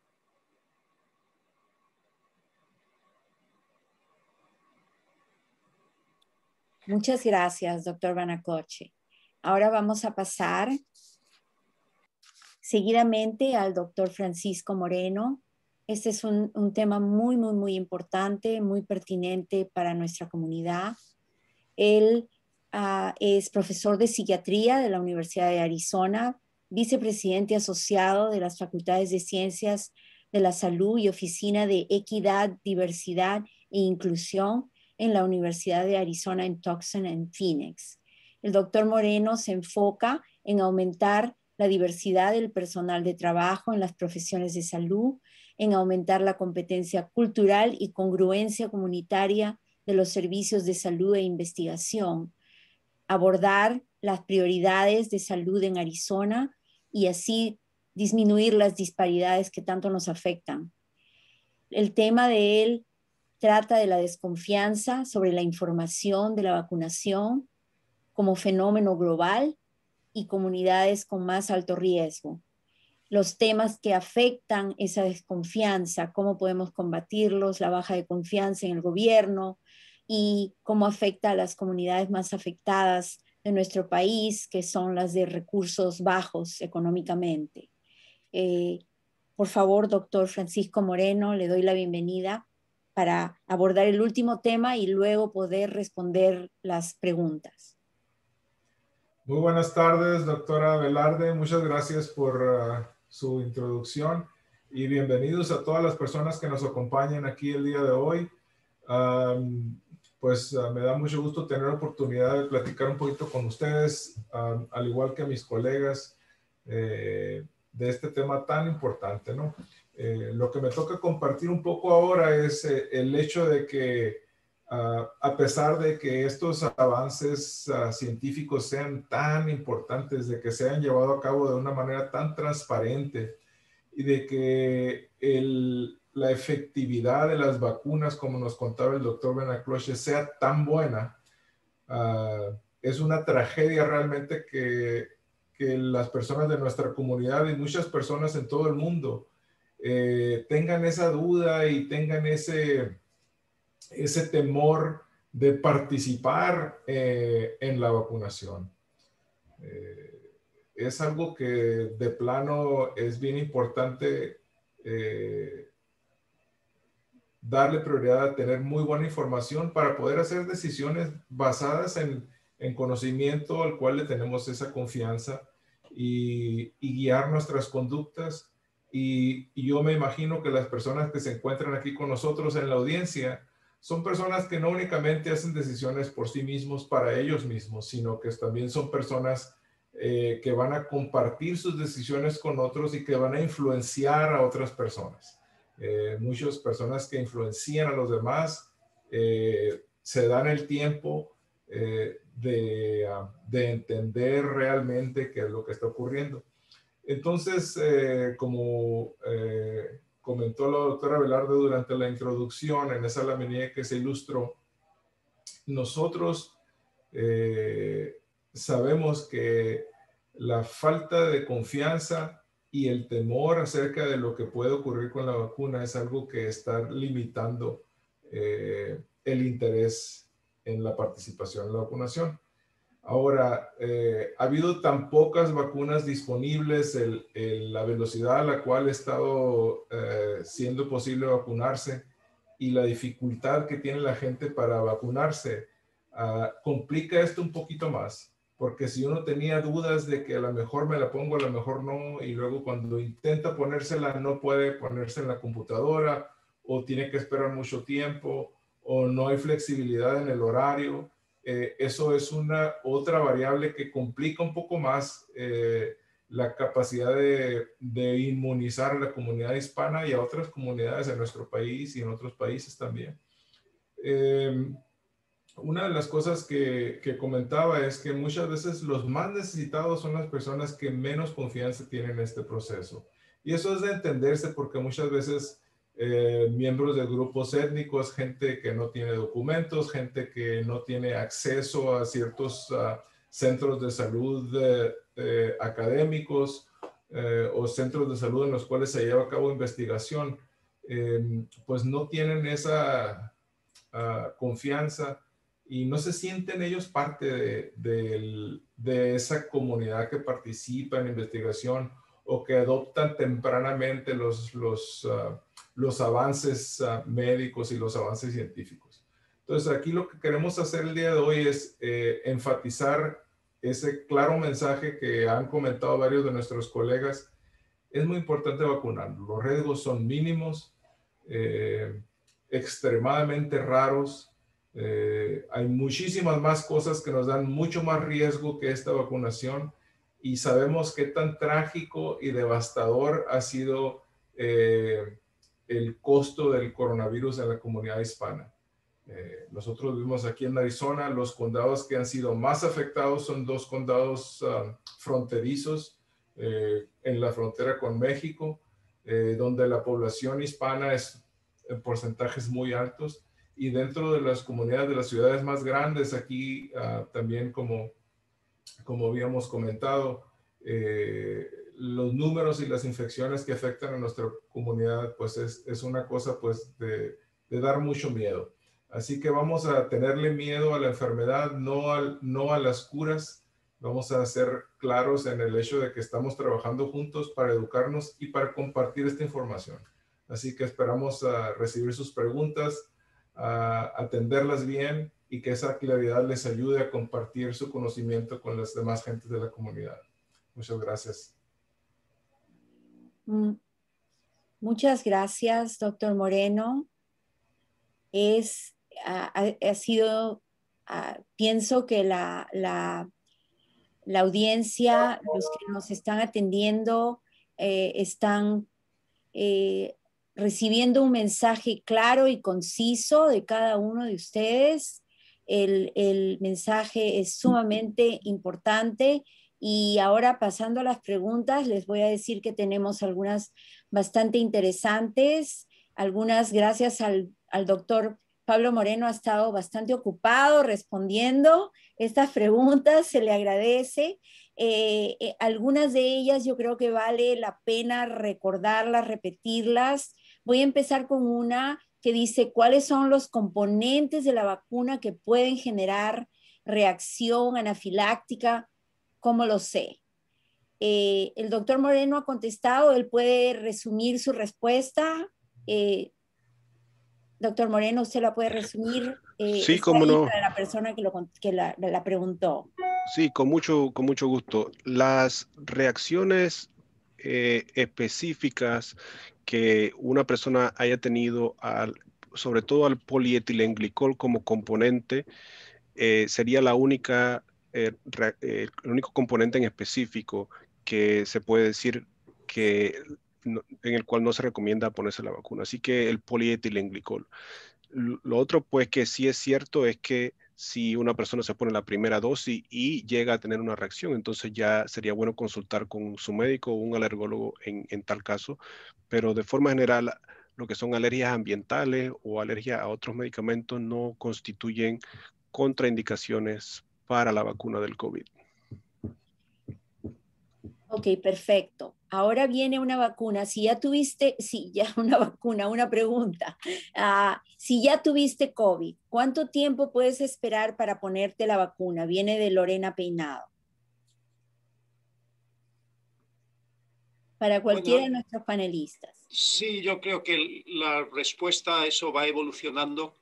Muchas gracias, doctor Vanacoche. Ahora vamos a pasar seguidamente al doctor Francisco Moreno. Este es un tema muy importante, muy pertinente para nuestra comunidad. Él es profesor de psiquiatría de la Universidad de Arizona, vicepresidente asociado de las Facultades de Ciencias de la Salud y Oficina de Equidad, Diversidad e Inclusión en la Universidad de Arizona en Tucson, en Phoenix. El doctor Moreno se enfoca en aumentar la diversidad del personal de trabajo en las profesiones de salud, en aumentar la competencia cultural y congruencia comunitaria de los servicios de salud e investigación, abordar las prioridades de salud en Arizona y así disminuir las disparidades que tanto nos afectan. El tema de él trata de la desconfianza sobre la información de la vacunación como fenómeno global y comunidades con más alto riesgo. Los temas que afectan esa desconfianza, cómo podemos combatirlos, la baja de confianza en el gobierno y cómo afecta a las comunidades más afectadas de nuestro país, que son las de recursos bajos económicamente. Por favor, doctor Francisco Moreno, le doy la bienvenida para abordar el último tema y luego poder responder las preguntas. Muy buenas tardes, doctora Velarde. Muchas gracias por su introducción y bienvenidos a todas las personas que nos acompañan aquí el día de hoy. Me da mucho gusto tener la oportunidad de platicar un poquito con ustedes, al igual que a mis colegas, de este tema tan importante, ¿no? Lo que me toca compartir un poco ahora es el hecho de que a pesar de que estos avances científicos sean tan importantes, de que se hayan llevado a cabo de una manera tan transparente y de que la efectividad de las vacunas, como nos contaba el doctor Benacloche, sea tan buena, es una tragedia realmente que las personas de nuestra comunidad y muchas personas en todo el mundo tengan esa duda y tengan ese temor de participar en la vacunación. Es algo que de plano es bien importante darle prioridad a tener muy buena información para poder hacer decisiones basadas en conocimiento al cual le tenemos esa confianza y guiar nuestras conductas. Y yo me imagino que las personas que se encuentran aquí con nosotros en la audiencia son personas que no únicamente hacen decisiones por sí mismos, para ellos mismos, sino que también son personas que van a compartir sus decisiones con otros y que van a influenciar a otras personas. Muchas personas que influencian a los demás se dan el tiempo de entender realmente qué es lo que está ocurriendo. Entonces, como comentó la doctora Velarde durante la introducción en esa laminilla que se ilustró, nosotros sabemos que la falta de confianza y el temor acerca de lo que puede ocurrir con la vacuna es algo que está limitando el interés en la participación en la vacunación. Ahora, ha habido tan pocas vacunas disponibles, la velocidad a la cual ha estado siendo posible vacunarse y la dificultad que tiene la gente para vacunarse, complica esto un poquito más. Porque si uno tenía dudas de que a lo mejor me la pongo, a lo mejor no, y luego cuando intenta ponérsela no puede ponerse en la computadora, o tiene que esperar mucho tiempo, o no hay flexibilidad en el horario, eso es otra variable que complica un poco más la capacidad de inmunizar a la comunidad hispana y a otras comunidades en nuestro país y en otros países también. Una de las cosas que comentaba es que muchas veces los más necesitados son las personas que menos confianza tienen en este proceso. Y eso es de entenderse porque muchas veces miembros de grupos étnicos, gente que no tiene documentos, gente que no tiene acceso a ciertos centros de salud académicos o centros de salud en los cuales se lleva a cabo investigación, pues no tienen esa confianza y no se sienten ellos parte de esa comunidad que participa en investigación o que adoptan tempranamente los avances médicos y los avances científicos. Entonces, aquí lo que queremos hacer el día de hoy es enfatizar ese claro mensaje que han comentado varios de nuestros colegas. Es muy importante vacunar. Los riesgos son mínimos, extremadamente raros. Hay muchísimas más cosas que nos dan mucho más riesgo que esta vacunación y sabemos qué tan trágico y devastador ha sido el costo del coronavirus en la comunidad hispana. Nosotros vivimos aquí en Arizona. Los condados que han sido más afectados son dos condados fronterizos en la frontera con México, donde la población hispana es en porcentajes muy altos, y dentro de las comunidades de las ciudades más grandes aquí también como habíamos comentado, los números y las infecciones que afectan a nuestra comunidad pues es una cosa pues de dar mucho miedo. Así que vamos a tenerle miedo a la enfermedad, no a las curas. Vamos a ser claros en el hecho de que estamos trabajando juntos para educarnos y para compartir esta información. Así que esperamos recibir sus preguntas, atenderlas bien y que esa claridad les ayude a compartir su conocimiento con las demás gentes de la comunidad. Muchas gracias. Muchas gracias, doctor Moreno. Ha sido, pienso que la audiencia, los que nos están atendiendo, están recibiendo un mensaje claro y conciso de cada uno de ustedes. El mensaje es sumamente importante. Y ahora, pasando a las preguntas, les voy a decir que tenemos algunas bastante interesantes. Algunas, gracias al doctor Pablo Moreno, ha estado bastante ocupado respondiendo estas preguntas, se le agradece. Algunas de ellas yo creo que vale la pena recordarlas, repetirlas. Voy a empezar con una que dice, ¿cuáles son los componentes de la vacuna que pueden generar reacción anafiláctica? ¿Cómo lo sé? El doctor Moreno ha contestado, él puede resumir su respuesta. Doctor Moreno, ¿usted la puede resumir? Sí, cómo no. Para la persona que la preguntó. Sí, con mucho gusto. Las reacciones específicas que una persona haya tenido, sobre todo al polietilenglicol como componente, sería el único componente en específico que se puede decir que en el cual no se recomienda ponerse la vacuna. Así que el polietilenglicol. Lo otro, pues, que sí es cierto es que si una persona se pone la primera dosis y llega a tener una reacción, entonces ya sería bueno consultar con su médico o un alergólogo en tal caso. Pero de forma general, lo que son alergias ambientales o alergias a otros medicamentos no constituyen contraindicaciones para la vacuna del COVID. Ok, perfecto. Ahora viene una vacuna. Una pregunta. Si ya tuviste COVID, ¿cuánto tiempo puedes esperar para ponerte la vacuna? Viene de Lorena Peinado. Para cualquiera de nuestros panelistas. Sí, yo creo que la respuesta a eso va evolucionando.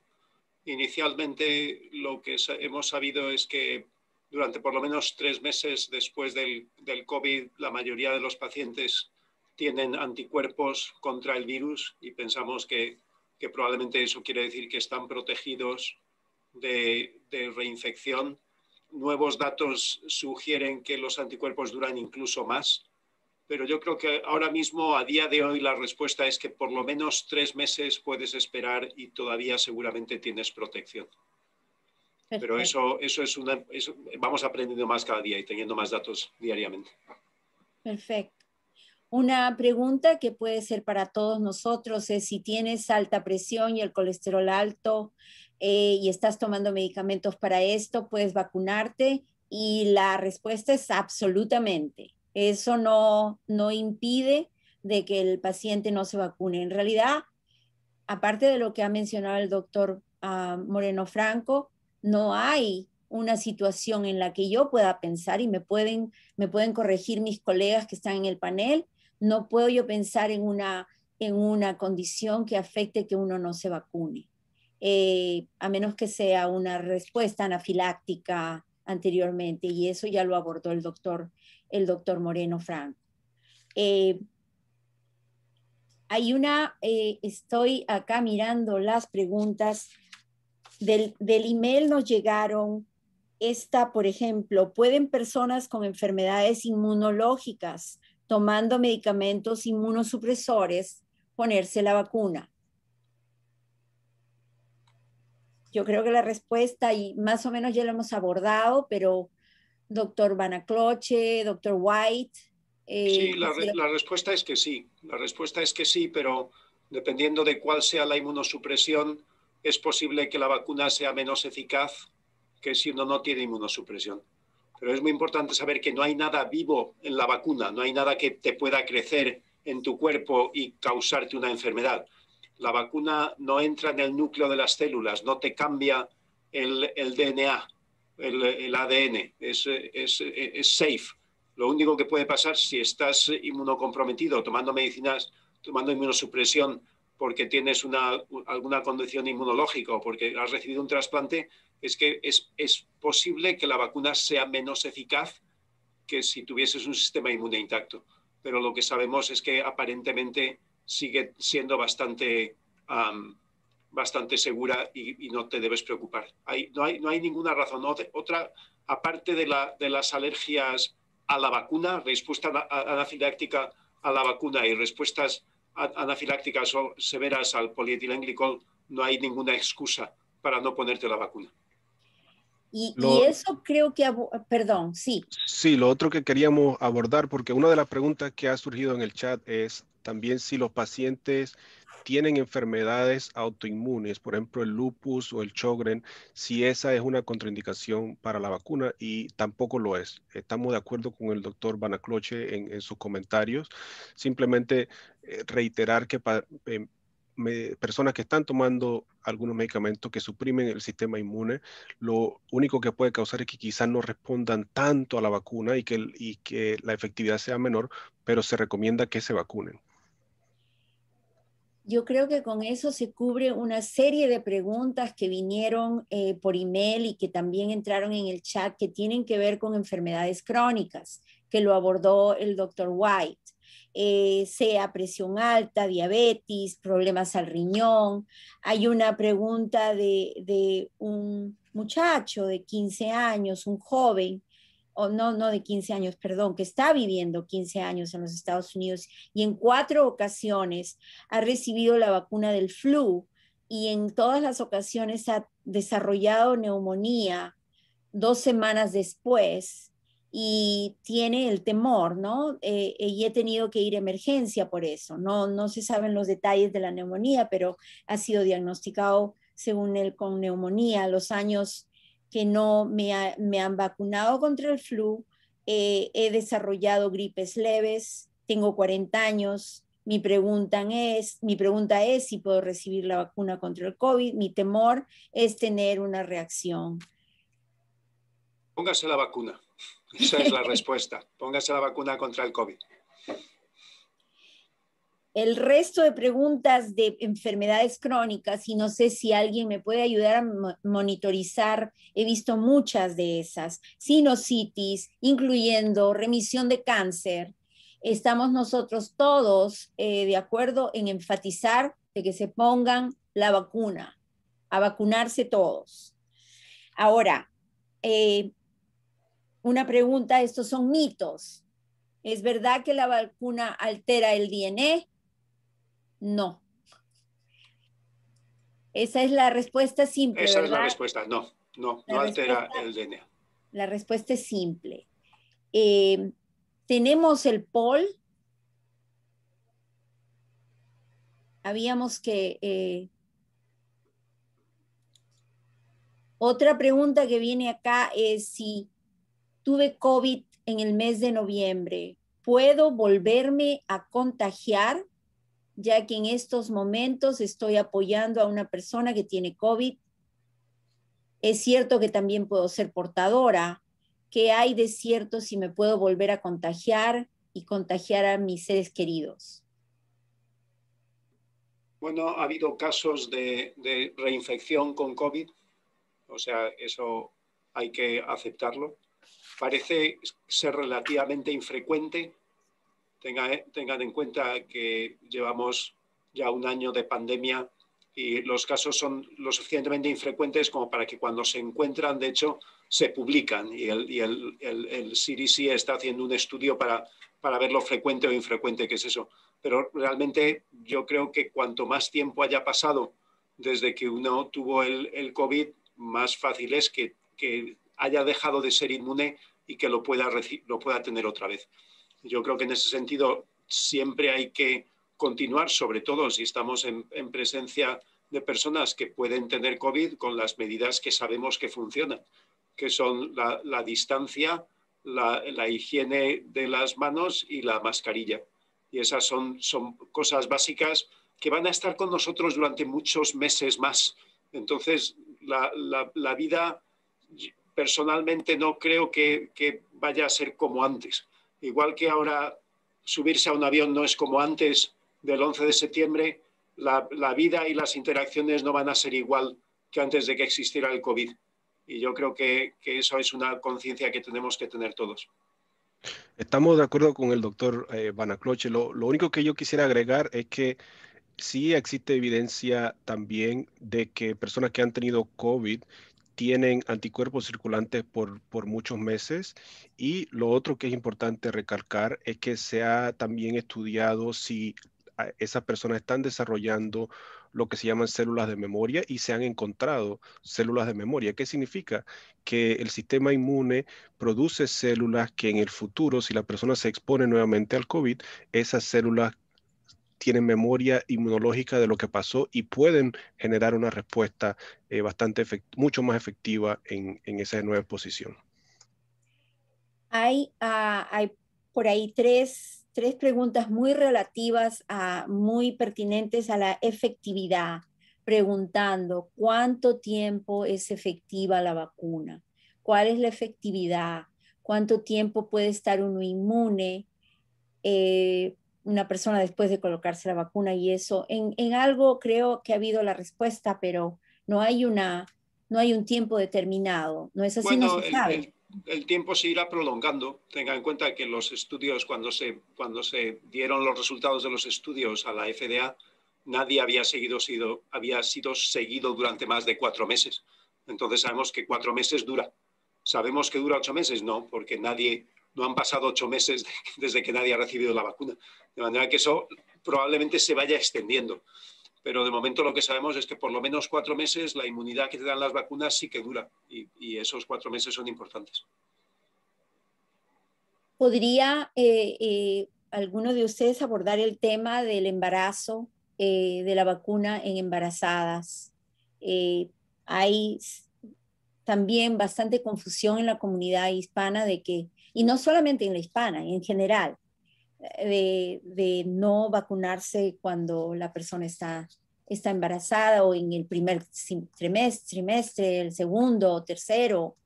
Inicialmente lo que hemos sabido es que durante por lo menos 3 meses después del COVID, la mayoría de los pacientes tienen anticuerpos contra el virus y pensamos que probablemente eso quiere decir que están protegidos de reinfección. Nuevos datos sugieren que los anticuerpos duran incluso más, pero yo creo que ahora mismo, a día de hoy, la respuesta es que por lo menos 3 meses puedes esperar y todavía seguramente tienes protección. Pero eso vamos aprendiendo más cada día y teniendo más datos diariamente. Perfecto. Una pregunta que puede ser para todos nosotros es si tienes alta presión y el colesterol alto y estás tomando medicamentos para esto, ¿puedes vacunarte? Y la respuesta es absolutamente. Eso no impide de que el paciente no se vacune. En realidad, aparte de lo que ha mencionado el doctor Moreno Franco, no hay una situación en la que yo pueda pensar, y me pueden corregir mis colegas que están en el panel, no puedo yo pensar en una condición que afecte que uno no se vacune, a menos que sea una respuesta anafiláctica anteriormente, y eso ya lo abordó el doctor Moreno Franco. Estoy acá mirando las preguntas del email, nos llegaron por ejemplo, ¿pueden personas con enfermedades inmunológicas tomando medicamentos inmunosupresores ponerse la vacuna? yo creo que la respuesta, y más o menos ya lo hemos abordado, pero doctor Banacloche, doctor White. Sí, la respuesta es que sí. La respuesta es que sí, pero dependiendo de cuál sea la inmunosupresión, es posible que la vacuna sea menos eficaz que si uno no tiene inmunosupresión. Pero es muy importante saber que no hay nada vivo en la vacuna, no hay nada que te pueda crecer en tu cuerpo y causarte una enfermedad. La vacuna no entra en el núcleo de las células, no te cambia el DNA, el ADN, es safe. Lo único que puede pasar si estás inmunocomprometido, tomando medicinas, tomando inmunosupresión porque tienes alguna condición inmunológica o porque has recibido un trasplante, es que es posible que la vacuna sea menos eficaz que si tuvieses un sistema inmune intacto. Pero lo que sabemos es que aparentemente sigue siendo bastante segura y no te debes preocupar. No hay ninguna razón. Otra, aparte de las alergias a la vacuna, respuesta anafiláctica a la vacuna y respuestas anafilácticas o severas al polietilenglicol, no hay ninguna excusa para no ponerte la vacuna. Y eso creo que, perdón, sí. Sí, lo otro que queríamos abordar, porque una de las preguntas que ha surgido en el chat es también si los pacientes tienen enfermedades autoinmunes, por ejemplo el lupus o el Sjögren, si esa es una contraindicación para la vacuna, y tampoco lo es. Estamos de acuerdo con el doctor Banacloche en sus comentarios. Simplemente reiterar que personas que están tomando algunos medicamentos que suprimen el sistema inmune, lo único que puede causar es que quizás no respondan tanto a la vacuna y que la efectividad sea menor, pero se recomienda que se vacunen. Yo creo que con eso se cubre una serie de preguntas que vinieron por email y que también entraron en el chat, que tienen que ver con enfermedades crónicas, que lo abordó el doctor White. Sea presión alta, diabetes, problemas al riñón. Hay una pregunta de un muchacho de 15 años, un joven, o no de 15 años, perdón, que está viviendo 15 años en los Estados Unidos y en 4 ocasiones ha recibido la vacuna del flu y en todas las ocasiones ha desarrollado neumonía 2 semanas después y tiene el temor, ¿no? Y he tenido que ir a emergencia por eso. No se saben los detalles de la neumonía, pero ha sido diagnosticado según él con neumonía a los años que no me han vacunado contra el flu. He desarrollado gripes leves, tengo 40 años. Mi pregunta es si puedo recibir la vacuna contra el COVID. Mi temor es tener una reacción. Póngase la vacuna. Esa es la respuesta. Póngase la vacuna contra el COVID. El resto de preguntas de enfermedades crónicas, y no sé si alguien me puede ayudar a monitorizar, he visto muchas de esas, sinusitis, incluyendo remisión de cáncer. Estamos nosotros todos de acuerdo en enfatizar de que se pongan la vacuna, a vacunarse todos. Ahora, una pregunta, estos son mitos. ¿Es verdad que la vacuna altera el DNA? No. Esa es la respuesta simple, Esa ¿verdad? es la respuesta, no altera el DNA. La respuesta es simple. Tenemos el POL. Habíamos que... Otra pregunta que viene acá es si tuve COVID en el mes de noviembre, ¿puedo volverme a contagiar? Ya que en estos momentos estoy apoyando a una persona que tiene COVID. Es cierto que también puedo ser portadora. ¿Qué hay de cierto si me puedo volver a contagiar y contagiar a mis seres queridos? Bueno, ha habido casos de reinfección con COVID, o sea, eso hay que aceptarlo. Parece ser relativamente infrecuente. Tengan en cuenta que llevamos ya un año de pandemia y los casos son lo suficientemente infrecuentes como para que cuando se encuentran, de hecho, se publican y el CDC está haciendo un estudio para ver lo frecuente o infrecuente que es eso. Pero realmente yo creo que cuanto más tiempo haya pasado desde que uno tuvo el COVID, más fácil es que haya dejado de ser inmune y que lo pueda tener otra vez. Yo creo que en ese sentido siempre hay que continuar, sobre todo si estamos en presencia de personas que pueden tener COVID, con las medidas que sabemos que funcionan, que son la distancia, la higiene de las manos y la mascarilla. Y esas son cosas básicas que van a estar con nosotros durante muchos meses más. Entonces, la vida, personalmente no creo que vaya a ser como antes. Igual que ahora subirse a un avión no es como antes del 11 de septiembre, la vida y las interacciones no van a ser igual que antes de que existiera el COVID. Y yo creo que eso es una conciencia que tenemos que tener todos. Estamos de acuerdo con el doctor Banacloche. Lo único que yo quisiera agregar es que sí existe evidencia también de que personas que han tenido COVID tienen anticuerpos circulantes por muchos meses, y lo otro que es importante recalcar es que se ha también estudiado si esas personas están desarrollando lo que se llaman células de memoria, y se han encontrado células de memoria. ¿Qué significa? Que el sistema inmune produce células que en el futuro, si la persona se expone nuevamente al COVID, esas células tienen memoria inmunológica de lo que pasó y pueden generar una respuesta mucho más efectiva en esa nueva exposición. Hay por ahí tres preguntas muy relativas, muy pertinentes a la efectividad, preguntando ¿cuánto tiempo es efectiva la vacuna? ¿Cuál es la efectividad? ¿Cuánto tiempo puede estar uno inmune? Una persona después de colocarse la vacuna, y eso, en algo creo que ha habido la respuesta, pero no hay un tiempo determinado. ¿No es así? Bueno, no se sabe. El tiempo se irá prolongando. Tenga en cuenta que los estudios, cuando se dieron los resultados de los estudios a la FDA, nadie había sido seguido durante más de 4 meses. Entonces sabemos que 4 meses dura. ¿Sabemos que dura 8 meses? No, porque no han pasado 8 meses desde que nadie ha recibido la vacuna. De manera que eso probablemente se vaya extendiendo. Pero de momento lo que sabemos es que por lo menos 4 meses la inmunidad que te dan las vacunas sí que dura, y esos 4 meses son importantes. ¿Podría alguno de ustedes abordar el tema del embarazo, de la vacuna en embarazadas? Hay también bastante confusión en la comunidad hispana y no solamente en la hispana, en general, de no vacunarse cuando la persona está embarazada, o en el primer trimestre, el segundo, tercero.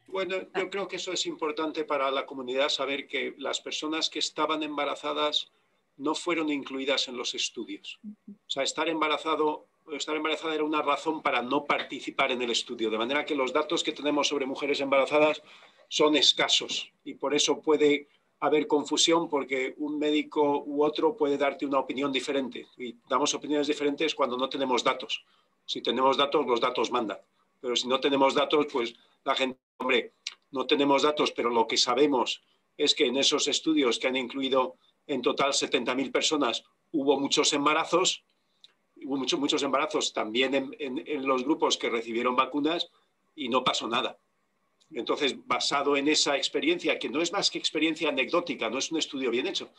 Bueno, yo creo que eso es importante para la comunidad, saber que las personas que estaban embarazadas no fueron incluidas en los estudios. O sea, estar embarazada era una razón para no participar en el estudio, de manera que los datos que tenemos sobre mujeres embarazadas son escasos, y por eso puede haber confusión, porque un médico u otro puede darte una opinión diferente, y damos opiniones diferentes cuando no tenemos datos. Si tenemos datos, los datos mandan, pero si no tenemos datos, pues la gente, hombre, no tenemos datos, pero lo que sabemos es que en esos estudios que han incluido en total 70.000 personas hubo muchos embarazos, muchos embarazos también en los grupos que recibieron vacunas, y no pasó nada. Entonces, basado en esa experiencia, que no es más que experiencia anecdótica, no es un estudio bien hecho,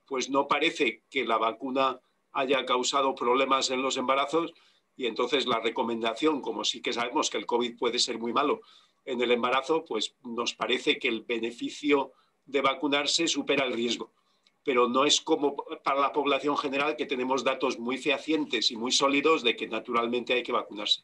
pues no parece que la vacuna haya causado problemas en los embarazos, y entonces la recomendación, como sí que sabemos que el COVID puede ser muy malo en el embarazo, pues nos parece que el beneficio de vacunarse supera el riesgo. Pero no es como para la población general, que tenemos datos muy fehacientes y muy sólidos de que naturalmente hay que vacunarse.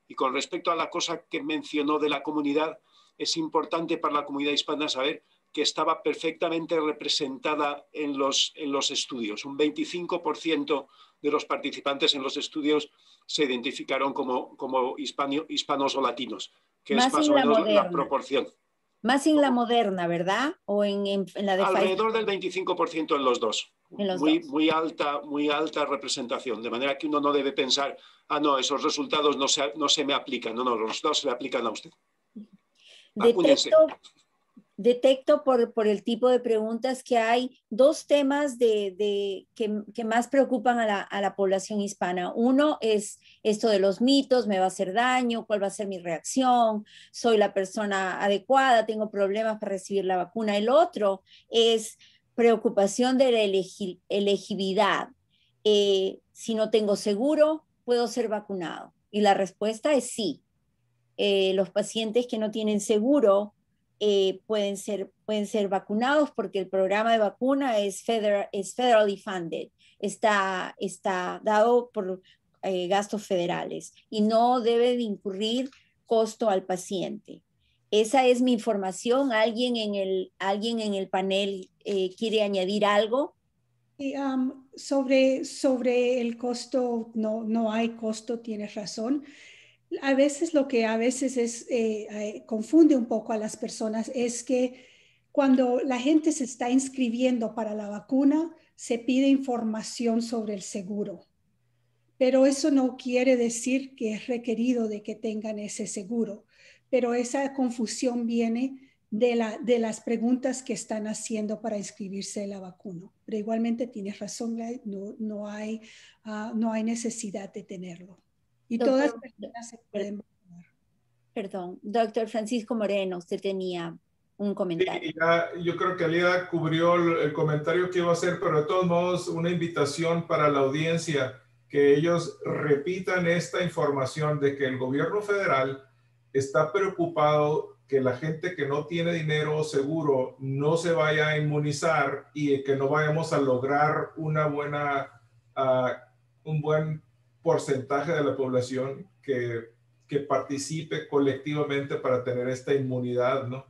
Y con respecto a la cosa que mencionó de la comunidad, es importante para la comunidad hispana saber que estaba perfectamente representada en los estudios. Un 25% de los participantes en los estudios se identificaron como hispanos o latinos, que es más o menos la proporción. Más en la Moderna, ¿verdad? ¿O en la de alrededor del 25% en los dos. Muy alta representación, de manera que uno no debe pensar, no, esos resultados no se me aplican. No, los resultados se le aplican a usted. detecto por el tipo de preguntas que hay dos temas que más preocupan a la población hispana. Uno es esto de los mitos, me va a hacer daño, cuál va a ser mi reacción, soy la persona adecuada, tengo problemas para recibir la vacuna. El otro es preocupación de la elegibilidad. Si no tengo seguro, ¿puedo ser vacunado? Y la respuesta es sí. Los pacientes que no tienen seguro pueden ser vacunados porque el programa de vacuna es federally funded, está dado por gastos federales y no debe de incurrir costo al paciente. Esa es mi información. ¿Alguien en el panel quiere añadir algo? Y, sobre el costo, no hay costo, tienes razón. A veces lo que confunde un poco a las personas es que cuando la gente se está inscribiendo para la vacuna, se pide información sobre el seguro. Pero eso no quiere decir que es requerido de que tengan ese seguro. Pero esa confusión viene de las preguntas que están haciendo para inscribirse en la vacuna. Pero igualmente tienes razón, no hay necesidad de tenerlo. Y todas las personas se pueden vacunar. Perdón, doctor Francisco Moreno, usted tenía un comentario. Sí, yo creo que Alida cubrió el comentario que iba a hacer, pero de todos modos una invitación para la audiencia que ellos repitan esta información de que el gobierno federal está preocupado que la gente que no tiene dinero o seguro no se vaya a inmunizar y que no vayamos a lograr un buen porcentaje de la población que participe colectivamente para tener esta inmunidad, ¿no?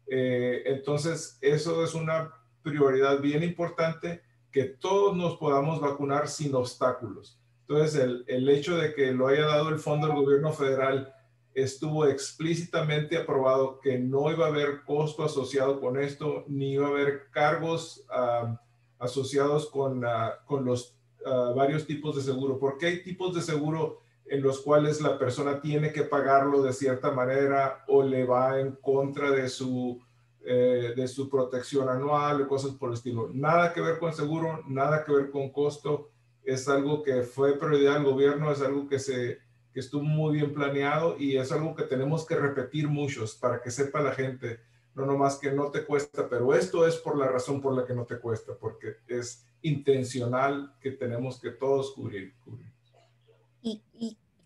Entonces, eso es una prioridad bien importante, que todos nos podamos vacunar sin obstáculos. Entonces, el hecho de que lo haya dado el fondo del gobierno federal estuvo explícitamente aprobado que no iba a haber costo asociado con esto, ni iba a haber cargos asociados con los varios tipos de seguro, porque hay tipos de seguro en los cuales la persona tiene que pagarlo de cierta manera o le va en contra de su protección anual o cosas por el estilo. Nada que ver con seguro, nada que ver con costo. Es algo que fue prioridad del gobierno, es algo que estuvo muy bien planeado y es algo que tenemos que repetir muchos para que sepa la gente, no nomás que no te cuesta, pero esto es por la razón por la que no te cuesta, porque es intencional que tenemos que todos cubrir. Y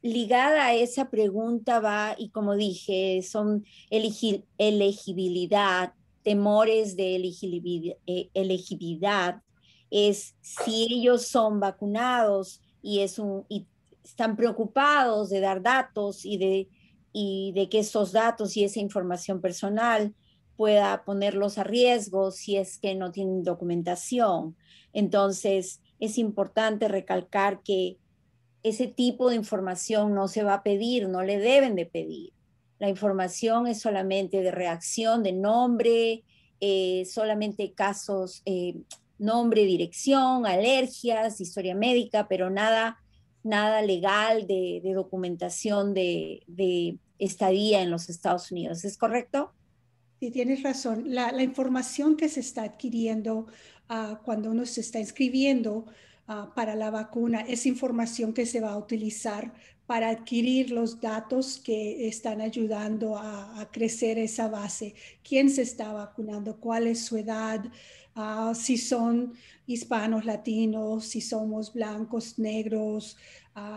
ligada a esa pregunta va, y como dije, son elegibilidad, temores de elegibilidad, es si ellos son vacunados y están preocupados de dar datos y de que esos datos y esa información personal pueda ponerlos a riesgo si es que no tienen documentación. Entonces, es importante recalcar que ese tipo de información no se va a pedir, no le deben de pedir. La información es solamente de reacción, de nombre, solamente casos, nombre, dirección, alergias, historia médica, pero nada legal de documentación de estadía en los Estados Unidos. ¿Es correcto? Sí, tienes razón. La información que se está adquiriendo cuando uno se está inscribiendo para la vacuna es información que se va a utilizar para adquirir los datos que están ayudando a crecer esa base. ¿Quién se está vacunando? ¿Cuál es su edad? Si son hispanos, latinos, si somos blancos, negros,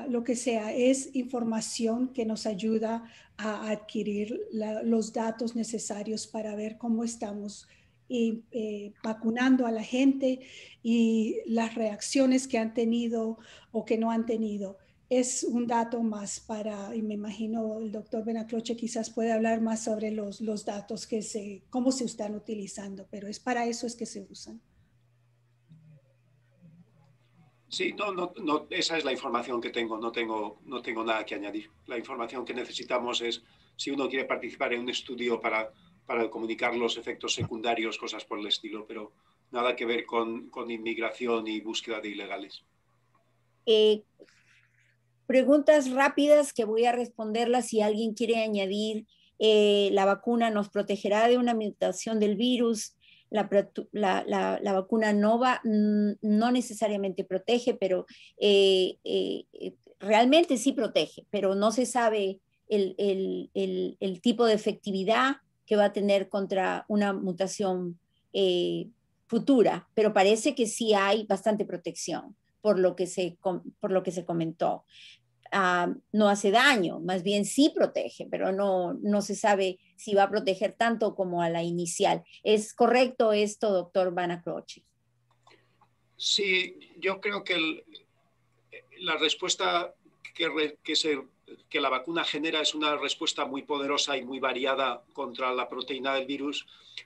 lo que sea. Es información que nos ayuda a adquirir los datos necesarios para ver cómo estamos vacunando a la gente y las reacciones que han tenido o que no han tenido. Es un dato más y me imagino el doctor Benacloche quizás puede hablar más sobre los datos cómo se están utilizando, pero es para eso es que se usan. Sí, no, esa es la información que tengo, no tengo nada que añadir. La información que necesitamos es, si uno quiere participar en un estudio para comunicar los efectos secundarios, cosas por el estilo, pero nada que ver con inmigración y búsqueda de ilegales. Preguntas rápidas que voy a responderlas si alguien quiere añadir la vacuna nos protegerá de una mutación del virus. La vacuna no necesariamente protege, pero realmente sí protege, pero no se sabe el tipo de efectividad que va a tener contra una mutación futura, pero parece que sí hay bastante protección por lo que se comentó. No hace daño, más bien sí protege, pero no se sabe si va a proteger tanto como a la inicial. ¿Es correcto esto, doctor Vanna-Croce? Sí, yo creo que la respuesta que la vacuna genera es una respuesta muy poderosa y muy variada contra la proteína del virus,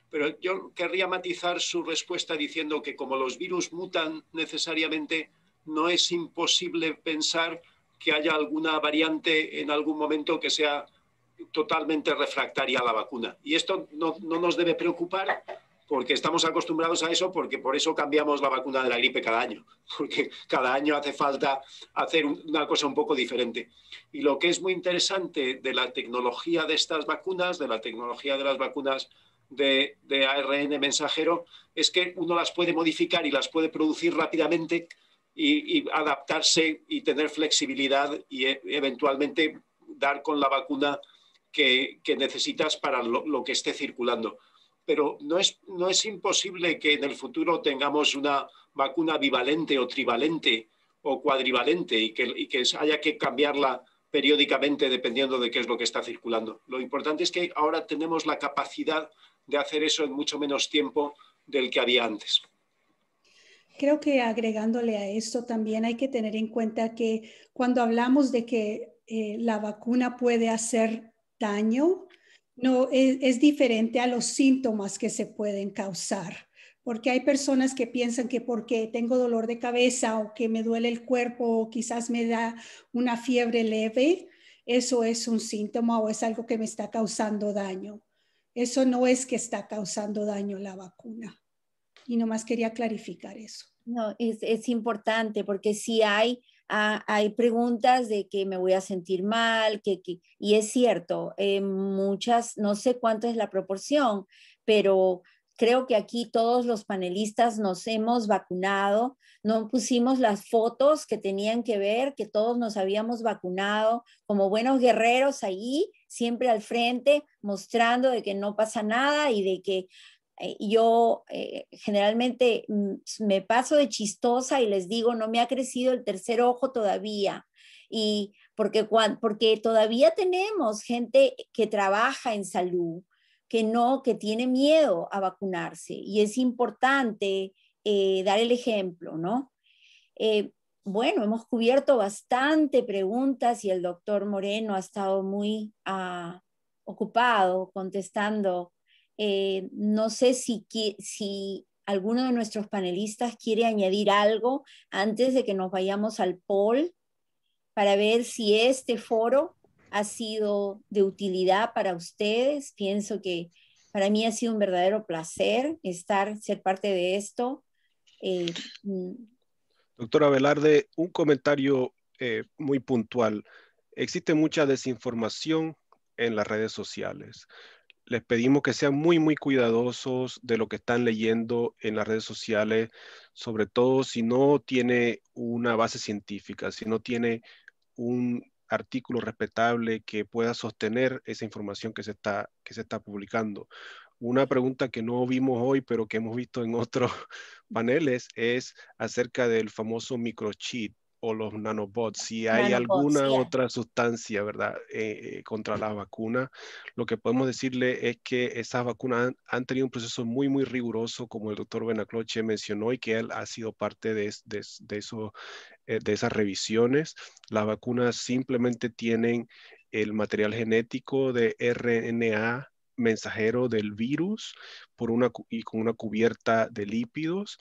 pero yo querría matizar su respuesta diciendo que como los virus mutan necesariamente, no es imposible pensar que haya alguna variante en algún momento que sea totalmente refractaria a la vacuna. Y esto no nos debe preocupar porque estamos acostumbrados a eso, porque por eso cambiamos la vacuna de la gripe cada año, porque cada año hace falta hacer una cosa un poco diferente. Y lo que es muy interesante de la tecnología de estas vacunas, de la tecnología de las vacunas de ARN mensajero, es que uno las puede modificar y las puede producir rápidamente y adaptarse y tener flexibilidad y eventualmente dar con la vacuna que necesitas para lo que esté circulando. Pero no es imposible que en el futuro tengamos una vacuna bivalente o trivalente o cuadrivalente y que haya que cambiarla periódicamente dependiendo de qué es lo que está circulando. Lo importante es que ahora tenemos la capacidad de hacer eso en mucho menos tiempo del que había antes. Creo que agregándole a esto también hay que tener en cuenta que cuando hablamos de que la vacuna puede hacer daño, no es diferente a los síntomas que se pueden causar, porque hay personas que piensan que porque tengo dolor de cabeza o que me duele el cuerpo o quizás me da una fiebre leve, eso es un síntoma o es algo que me está causando daño. Eso no es que está causando daño la vacuna. Y nomás quería clarificar eso. No, es importante porque sí hay preguntas de que me voy a sentir mal, y es cierto, muchas, no sé cuánto es la proporción, pero creo que aquí todos los panelistas nos hemos vacunado, no pusimos las fotos que tenían que ver, que todos nos habíamos vacunado como buenos guerreros ahí, siempre al frente, mostrando de que no pasa nada y de que yo generalmente me paso de chistosa y les digo, no me ha crecido el tercer ojo todavía. Y porque todavía tenemos gente que trabaja en salud, que tiene miedo a vacunarse. Y es importante dar el ejemplo, ¿no? Bueno, hemos cubierto bastante preguntas y el doctor Moreno ha estado muy ocupado contestando. No sé si alguno de nuestros panelistas quiere añadir algo antes de que nos vayamos al poll para ver si este foro ha sido de utilidad para ustedes. Pienso que para mí ha sido un verdadero placer ser parte de esto. Doctora Velarde, un comentario muy puntual. Existe mucha desinformación en las redes sociales. Les pedimos que sean muy, muy cuidadosos de lo que están leyendo en las redes sociales, sobre todo si no tiene una base científica, si no tiene un artículo respetable que pueda sostener esa información que se está publicando. Una pregunta que no vimos hoy, pero que hemos visto en otros paneles, es acerca del famoso microchip o los nanobots, si hay alguna otra sustancia, ¿verdad?, contra la vacuna. Lo que podemos decirle es que esas vacunas han tenido un proceso muy, muy riguroso, como el doctor Vanna-Croce mencionó, y que él ha sido parte de esas revisiones. Las vacunas simplemente tienen el material genético de RNA mensajero del virus y con una cubierta de lípidos.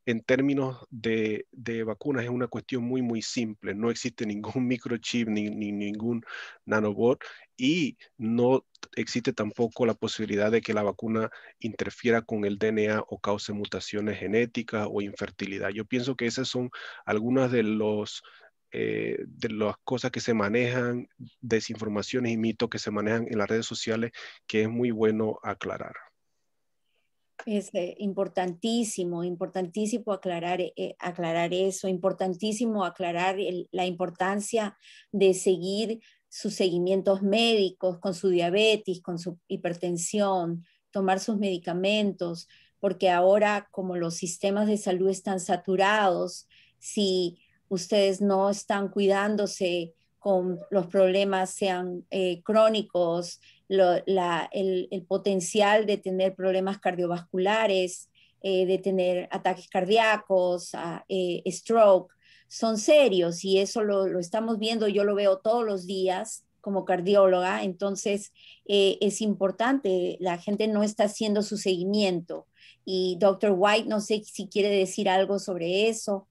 En términos de vacunas es una cuestión muy, muy simple. No existe ningún microchip ni ningún nanobot y no existe tampoco la posibilidad de que la vacuna interfiera con el DNA o cause mutaciones genéticas o infertilidad. Yo pienso que esas son algunas de los de las cosas que se manejan, desinformaciones y mitos que se manejan en las redes sociales, que es muy bueno aclarar. Es importantísimo aclarar, aclarar eso, importantísimo aclarar la importancia de seguir sus seguimientos médicos con su diabetes, con su hipertensión, tomar sus medicamentos, porque ahora como los sistemas de salud están saturados, si ustedes no están cuidándose con los problemas sean crónicos, el potencial de tener problemas cardiovasculares, de tener ataques cardíacos, stroke, son serios y eso lo estamos viendo, yo lo veo todos los días como cardióloga, entonces es importante, la gente no está haciendo su seguimiento. Y Dr. White, no sé si quiere decir algo sobre eso.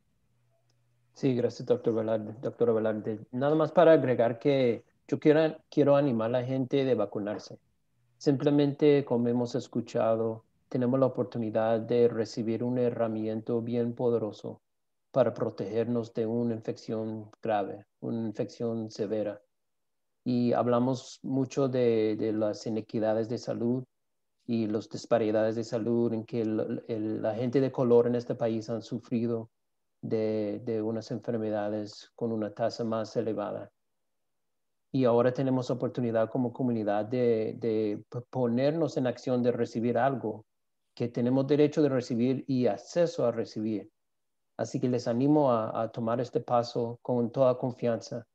Sí, gracias, doctora Velarde. Nada más para agregar que yo quiero animar a la gente de vacunarse. Simplemente, como hemos escuchado, tenemos la oportunidad de recibir una herramienta bien poderoso para protegernos de una infección grave, una infección severa. Y hablamos mucho de las inequidades de salud y las disparidades de salud en que la gente de color en este país han sufrido de unas enfermedades con una tasa más elevada. Y ahora tenemos oportunidad como comunidad de ponernos en acción de recibir algo que tenemos derecho de recibir y acceso a recibir. Así que les animo a tomar este paso con toda confianza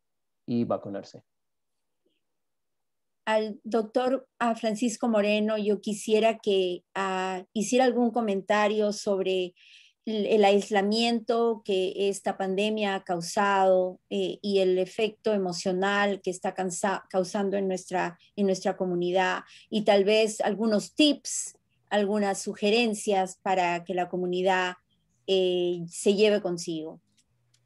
y vacunarse. Al doctor Francisco Moreno, yo quisiera que hiciera algún comentario sobre el aislamiento que esta pandemia ha causado y el efecto emocional que está causando en nuestra comunidad y tal vez algunos tips, algunas sugerencias para que la comunidad se lleve consigo.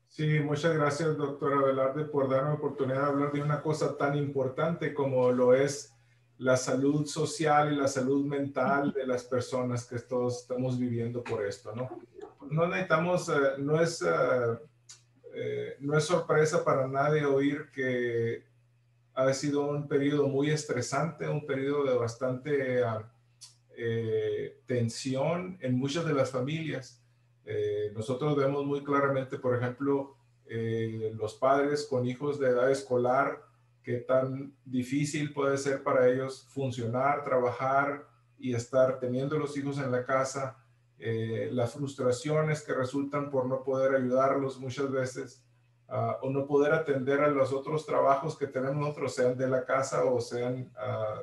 Sí, muchas gracias, doctora Velarde, por darme la oportunidad de hablar de una cosa tan importante como lo es la salud social y la salud mental de las personas que todos estamos viviendo por esto, ¿no? No necesitamos, no es sorpresa para nadie oír que ha sido un periodo muy estresante, un periodo de bastante tensión en muchas de las familias. Nosotros vemos muy claramente, por ejemplo, los padres con hijos de edad escolar, qué tan difícil puede ser para ellos funcionar, trabajar y estar teniendo los hijos en la casa, las frustraciones que resultan por no poder ayudarlos muchas veces, o no poder atender a los otros trabajos que tenemos nosotros, sean de la casa o sean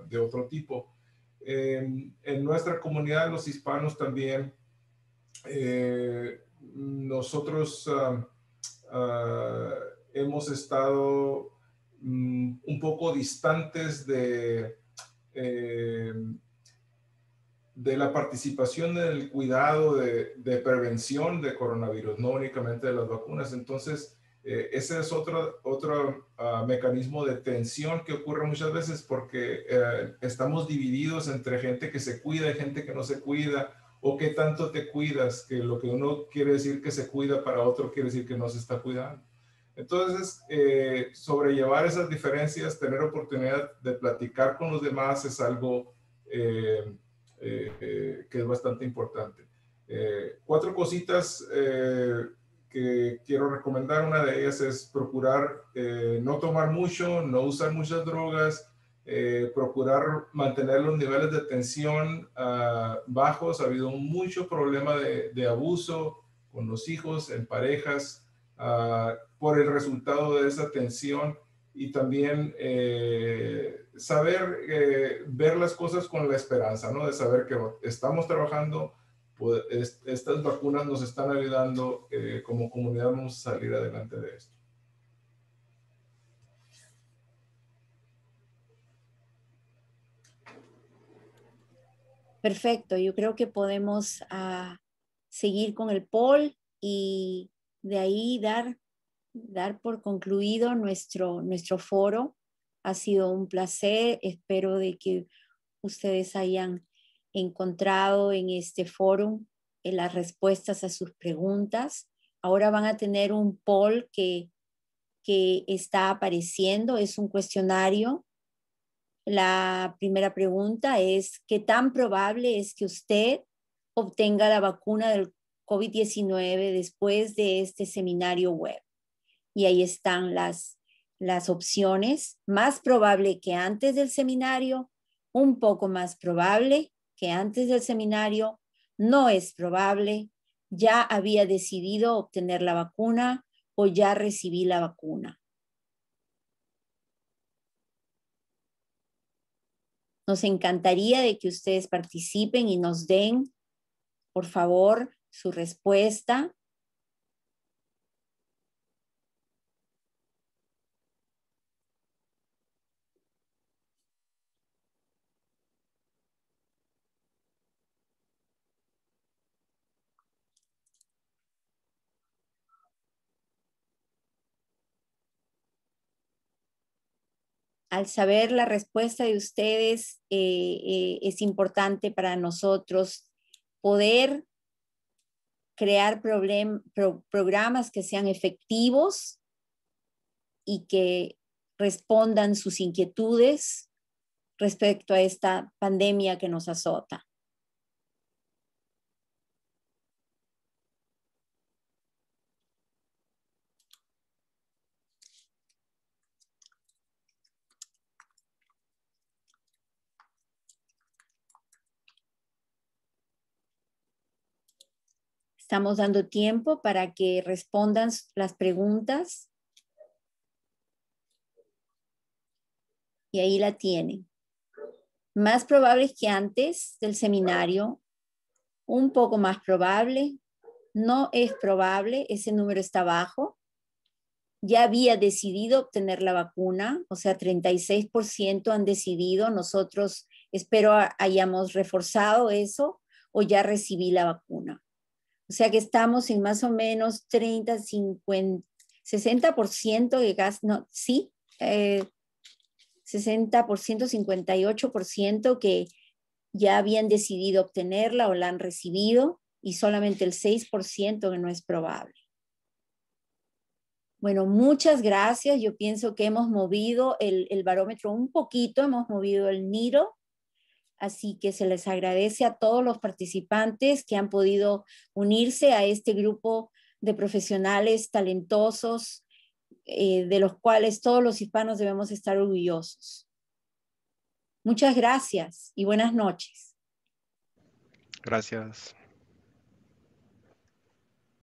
de otro tipo. En nuestra comunidad, los hispanos también, nosotros hemos estado un poco distantes de la participación en el cuidado de prevención de coronavirus, no únicamente de las vacunas. Entonces, ese es otro mecanismo de tensión que ocurre muchas veces porque estamos divididos entre gente que se cuida y gente que no se cuida, o qué tanto te cuidas, que lo que uno quiere decir que se cuida para otro quiere decir que no se está cuidando. Entonces, sobrellevar esas diferencias, tener oportunidad de platicar con los demás es algo que es bastante importante. 4 cositas que quiero recomendar. Una de ellas es procurar no tomar mucho, no usar muchas drogas, procurar mantener los niveles de tensión bajos. Ha habido mucho problema de abuso con los hijos, en parejas, por el resultado de esa tensión. Y también saber ver las cosas con la esperanza, ¿no? De saber que estamos trabajando, pues, estas vacunas nos están ayudando, como comunidad vamos a salir adelante de esto. Perfecto, yo creo que podemos seguir con el poll y de ahí dar por concluido nuestro foro. Ha sido un placer, espero de que ustedes hayan encontrado en este foro las respuestas a sus preguntas. Ahora van a tener un poll que que está apareciendo. Es un cuestionario. La primera pregunta es, ¿qué tan probable es que usted obtenga la vacuna del COVID-19 después de este seminario web? Y ahí están las opciones. Más probable que antes del seminario, un poco más probable que antes del seminario, no es probable, ya había decidido obtener la vacuna o ya recibí la vacuna. Nos encantaría de que ustedes participen y nos den, por favor, su respuesta. Al saber la respuesta de ustedes, es importante para nosotros poder crear programas que sean efectivos y que respondan sus inquietudes respecto a esta pandemia que nos azota. Estamos dando tiempo para que respondan las preguntas. Y ahí la tienen. Más probable que antes del seminario, un poco más probable, no es probable, ese número está bajo. Ya había decidido obtener la vacuna, o sea, 36% han decidido. Nosotros espero hayamos reforzado eso, o ya recibí la vacuna. O sea que estamos en más o menos 30, 50, 60% de gas, no, sí, 60%, 58% que ya habían decidido obtenerla o la han recibido, y solamente el 6% que no es probable. Bueno, muchas gracias. Yo pienso que hemos movido el barómetro un poquito, hemos movido el needle. Así que se les agradece a todos los participantes que han podido unirse a este grupo de profesionales talentosos, de los cuales todos los hispanos debemos estar orgullosos. Muchas gracias y buenas noches. Gracias.